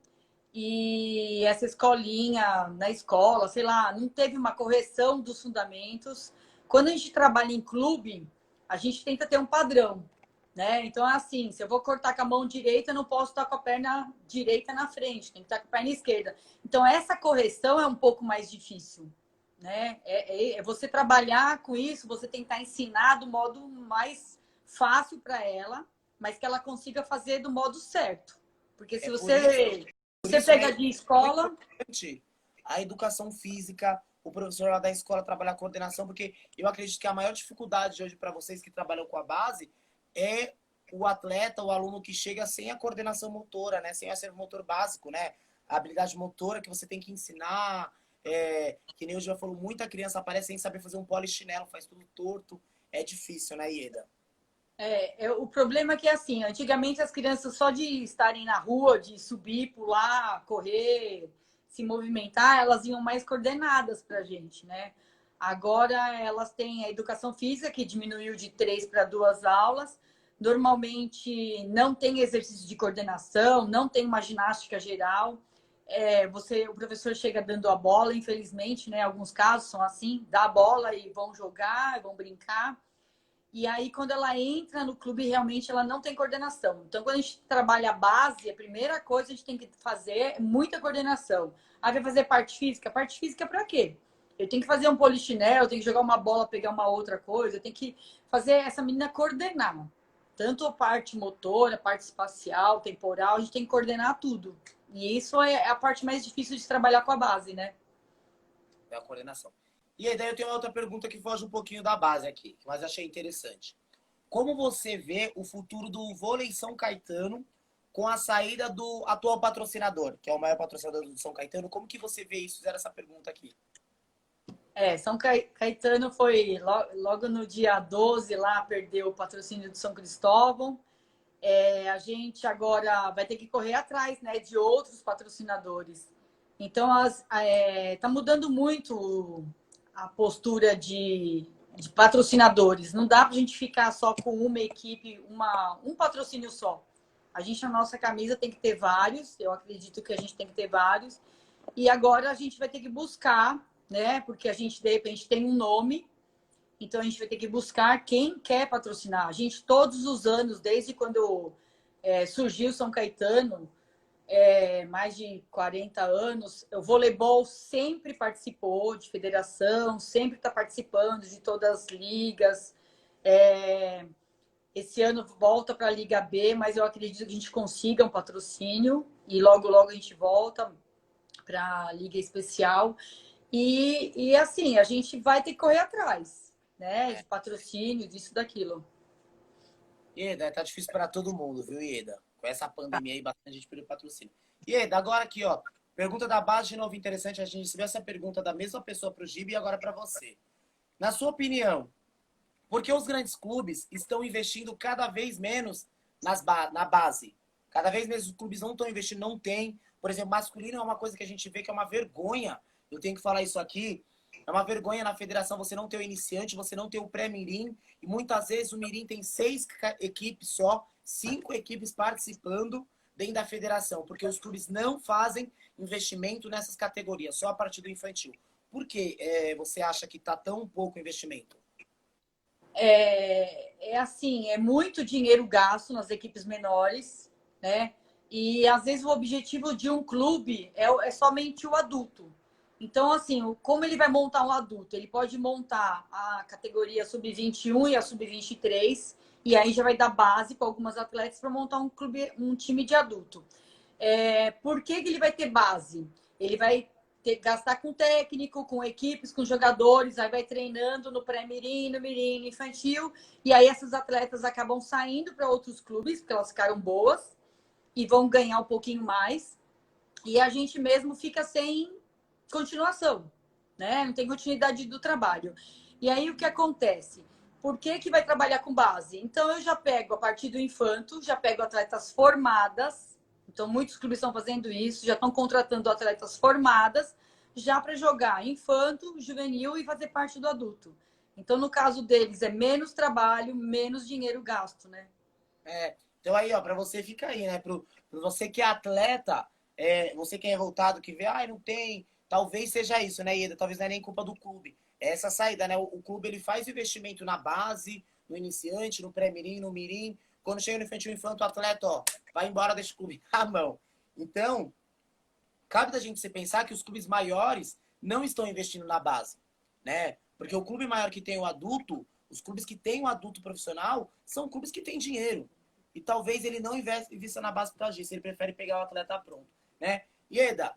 e essa escolinha na escola, sei lá, não teve uma correção dos fundamentos. Quando a gente trabalha em clube, a gente tenta ter um padrão, né? Então, é assim, se eu vou cortar com a mão direita, eu não posso estar com a perna direita na frente, tem que estar com a perna esquerda. Então, essa correção é um pouco mais difícil, né? É você trabalhar com isso, você tentar ensinar do modo mais fácil para ela, mas que ela consiga fazer do modo certo. Porque se É por isso, por você isso pega é de muito escola, importante a educação física, o professor lá da escola trabalhar a coordenação, porque eu acredito que a maior dificuldade hoje para vocês que trabalham com a base é o atleta, o aluno que chega sem a coordenação motora, né? Sem o acervo motor básico, né? A habilidade motora que você tem que ensinar, que nem hoje já falou, muita criança aparece sem saber fazer um polichinelo, faz tudo torto. É difícil, né, Ieda? o problema é que, assim, antigamente as crianças só de estarem na rua, de subir, pular, correr, se movimentar, elas iam mais coordenadas para a gente, né? Agora elas têm a educação física, que diminuiu de 3 para 2 aulas. Normalmente não tem exercício de coordenação, não tem uma ginástica geral. O professor chega dando a bola, infelizmente, né? Alguns casos são assim, dá a bola e vão jogar, vão brincar. E aí, quando ela entra no clube, realmente ela não tem coordenação. Então, quando a gente trabalha a base, a primeira coisa que a gente tem que fazer é muita coordenação. Aí vai fazer parte física. Parte física para quê? Eu tenho que fazer um polichinelo, eu tenho que jogar uma bola, pegar uma outra coisa, eu tenho que fazer essa menina coordenar. Tanto a parte motora, a parte espacial, temporal, a gente tem que coordenar tudo. E isso é a parte mais difícil de trabalhar com a base, né? É a coordenação. E aí daí eu tenho uma outra pergunta que foge um pouquinho da base aqui, mas achei interessante. Como você vê o futuro do vôlei São Caetano com a saída do atual patrocinador, que é o maior patrocinador do São Caetano? Como que você vê isso? Fizeram essa pergunta aqui. São Caetano foi logo no dia 12 lá, perdeu o patrocínio do São Cristóvão. A gente agora vai ter que correr atrás, né, de outros patrocinadores. Então, tá mudando muito a postura de patrocinadores. Não dá para a gente ficar só com uma equipe, um patrocínio só. A gente, na nossa camisa, tem que ter vários. Eu acredito que a gente tem que ter vários. E agora a gente vai ter que buscar, né? Porque a gente, de repente, tem um nome. Então, a gente vai ter que buscar quem quer patrocinar. A gente, todos os anos, desde quando surgiu São Caetano, mais de 40 anos, o voleibol sempre participou de federação, sempre está participando de todas as ligas. Esse ano volta para a Liga B, mas eu acredito que a gente consiga um patrocínio e logo, logo a gente volta para a Liga Especial. E assim, a gente vai ter que correr atrás, né? De patrocínio, disso, daquilo. Ieda, tá difícil para todo mundo, viu, Ieda? Com essa pandemia aí, bastante gente perdeu patrocínio. Ieda, agora aqui, ó. Pergunta da base de novo interessante. A gente recebeu essa pergunta da mesma pessoa para o Gibi e agora para você. Na sua opinião, por que os grandes clubes estão investindo cada vez menos na base? Cada vez menos os clubes não estão investindo, não tem. Por exemplo, masculino é uma coisa que a gente vê que é uma vergonha. Eu tenho que falar isso aqui. É uma vergonha na federação você não ter o iniciante, você não ter o pré-mirim. E muitas vezes o mirim tem 6 equipes só, 5 equipes participando dentro da federação. Porque os clubes não fazem investimento nessas categorias, só a partir do infantil. Por que você acha que está tão pouco investimento? Assim, é muito dinheiro gasto nas equipes menores, né? E às vezes o objetivo de um clube é somente o adulto. Então, assim, como ele vai montar um adulto? Ele pode montar a categoria sub-21 e a sub-23, e aí já vai dar base para algumas atletas para montar um clube, um time de adulto. Por que ele vai ter base? Ele vai gastar com técnico, com equipes, com jogadores, aí vai treinando no pré-mirim, no mirim, no infantil, e aí essas atletas acabam saindo para outros clubes, porque elas ficaram boas, e vão ganhar um pouquinho mais, e a gente mesmo fica sem continuação, né? Não tem continuidade do trabalho. E aí o que acontece? Por que vai trabalhar com base? Então eu já pego a partir do infanto, já pego atletas formadas. Então muitos clubes estão fazendo isso, já estão contratando atletas formadas já para jogar infanto, juvenil e fazer parte do adulto. Então no caso deles é menos trabalho, menos dinheiro gasto, né? Então aí, ó, pra você fica aí, né? Pro você que é atleta, você que é revoltado, que vê, não tem. Talvez seja isso, né, Ieda? Talvez não é nem culpa do clube. É essa saída, né? O clube ele faz investimento na base, no iniciante, no pré-mirim, no mirim. Quando chega no infantil infanto, o atleta, ó, vai embora desse clube à mão. Então, cabe da gente se pensar que os clubes maiores não estão investindo na base, né? Porque o clube maior que tem o adulto, os clubes que têm o adulto profissional, são clubes que têm dinheiro. E talvez ele não invista na base por causa disso, ele prefere pegar o atleta pronto, né? Ieda,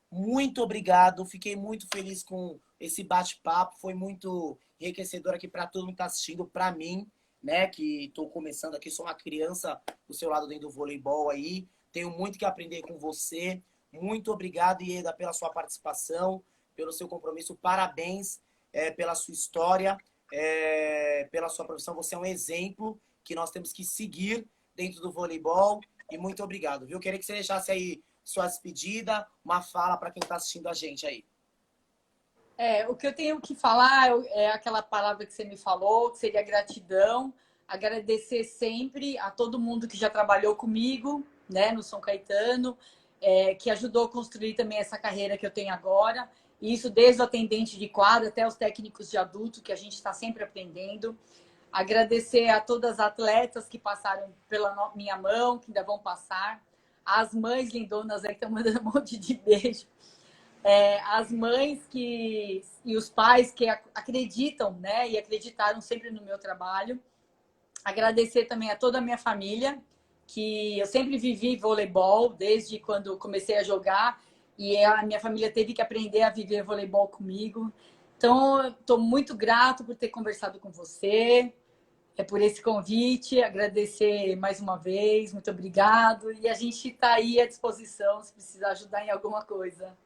muito obrigado, fiquei muito feliz com esse bate-papo, foi muito enriquecedor aqui para todo mundo que está assistindo, para mim, né, que estou começando aqui, sou uma criança do seu lado dentro do voleibol aí, tenho muito que aprender com você. Muito obrigado, Ieda, pela sua participação, pelo seu compromisso, parabéns pela sua história, pela sua profissão, você é um exemplo que nós temos que seguir dentro do voleibol, e muito obrigado, viu? Queria que você deixasse aí sua despedida, uma fala para quem está assistindo a gente aí. O que eu tenho que falar é aquela palavra que você me falou, que seria gratidão. Agradecer sempre a todo mundo que já trabalhou comigo, né, no São Caetano, que ajudou a construir também essa carreira que eu tenho agora. E isso desde o atendente de quadra até os técnicos de adulto, que a gente está sempre aprendendo. Agradecer a todas as atletas que passaram pela minha mão, que ainda vão passar. As mães lindonas aí que estão mandando um monte de beijo. As mães e os pais que acreditam, né, e acreditaram sempre no meu trabalho. Agradecer também a toda a minha família, que eu sempre vivi voleibol desde quando comecei a jogar, e a minha família teve que aprender a viver voleibol comigo. Então, estou muito grato por ter conversado com você, por esse convite, agradecer mais uma vez, muito obrigado, e a gente está aí à disposição se precisar ajudar em alguma coisa.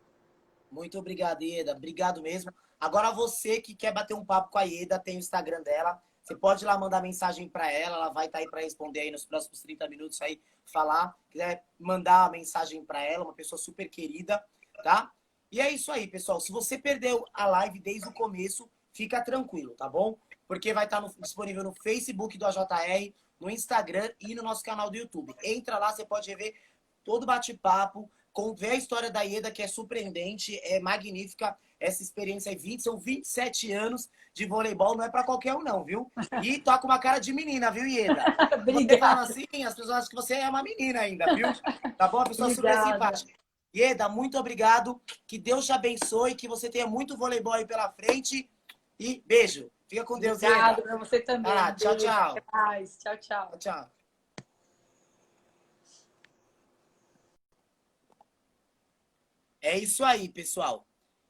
Muito obrigado, Ieda. Obrigado mesmo. Agora você que quer bater um papo com a Ieda, tem o Instagram dela. Você pode ir lá mandar mensagem para ela vai estar aí para responder aí nos próximos 30 minutos aí, falar. Quiser mandar uma mensagem para ela, uma pessoa super querida, tá? E é isso aí, pessoal. Se você perdeu a live desde o começo, fica tranquilo, tá bom? Porque vai estar disponível no Facebook do AJR, no Instagram e no nosso canal do YouTube. Entra lá, você pode ver todo bate-papo, ver a história da Ieda, que é surpreendente, é magnífica. Essa experiência aí, são 27 anos de voleibol, não é pra qualquer um não, viu? E toca uma cara de menina, viu, Ieda? Você falando assim, as pessoas acham que você é uma menina ainda, viu? Tá bom? A pessoa super simpática. Ieda, muito obrigado. Que Deus te abençoe, que você tenha muito voleibol aí pela frente. E beijo. Fica com Deus, Ieda. Obrigada pra você também. Tchau, tchau. Até mais. Tchau, tchau. Tchau. É isso aí, pessoal.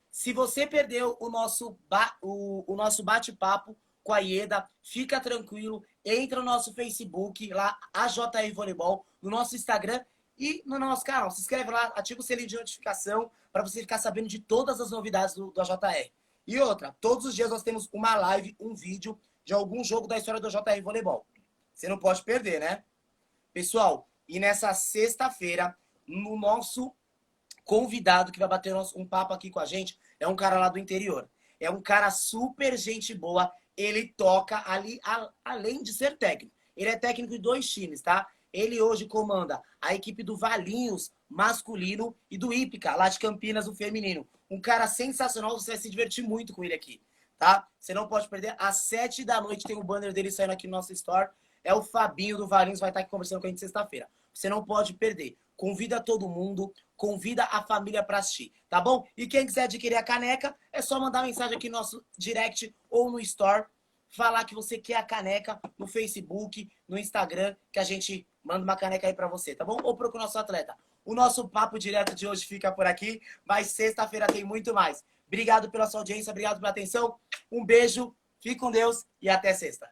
Se você perdeu o nosso bate-papo com a Ieda, fica tranquilo, entra no nosso Facebook, lá, AJR Voleibol, no nosso Instagram e no nosso canal. Se inscreve lá, ativa o selinho de notificação para você ficar sabendo de todas as novidades do AJR. E outra, todos os dias nós temos uma live, um vídeo de algum jogo da história do AJR Voleibol. Você não pode perder, né? Pessoal, e nessa sexta-feira, no nosso convidado que vai bater um papo aqui com a gente é um cara lá do interior. É um cara super gente boa. Ele toca ali, além de ser técnico. Ele é técnico de 2 times, tá? Ele hoje comanda a equipe do Valinhos masculino e do Ípica, lá de Campinas, o feminino. Um cara sensacional, você vai se divertir muito com ele aqui, tá? Você não pode perder. Às 7 da noite tem o banner dele saindo aqui no nosso store. É o Fabinho do Valinhos, vai estar aqui conversando com a gente sexta-feira. Você não pode perder. Convida todo mundo, convida a família para assistir, tá bom? E quem quiser adquirir a caneca, é só mandar mensagem aqui no nosso direct ou no store, falar que você quer a caneca no Facebook, no Instagram, que a gente manda uma caneca aí para você, tá bom? Ou procura o nosso atleta. O nosso papo direto de hoje fica por aqui, mas sexta-feira tem muito mais. Obrigado pela sua audiência, obrigado pela atenção. Um beijo, fique com Deus e até sexta.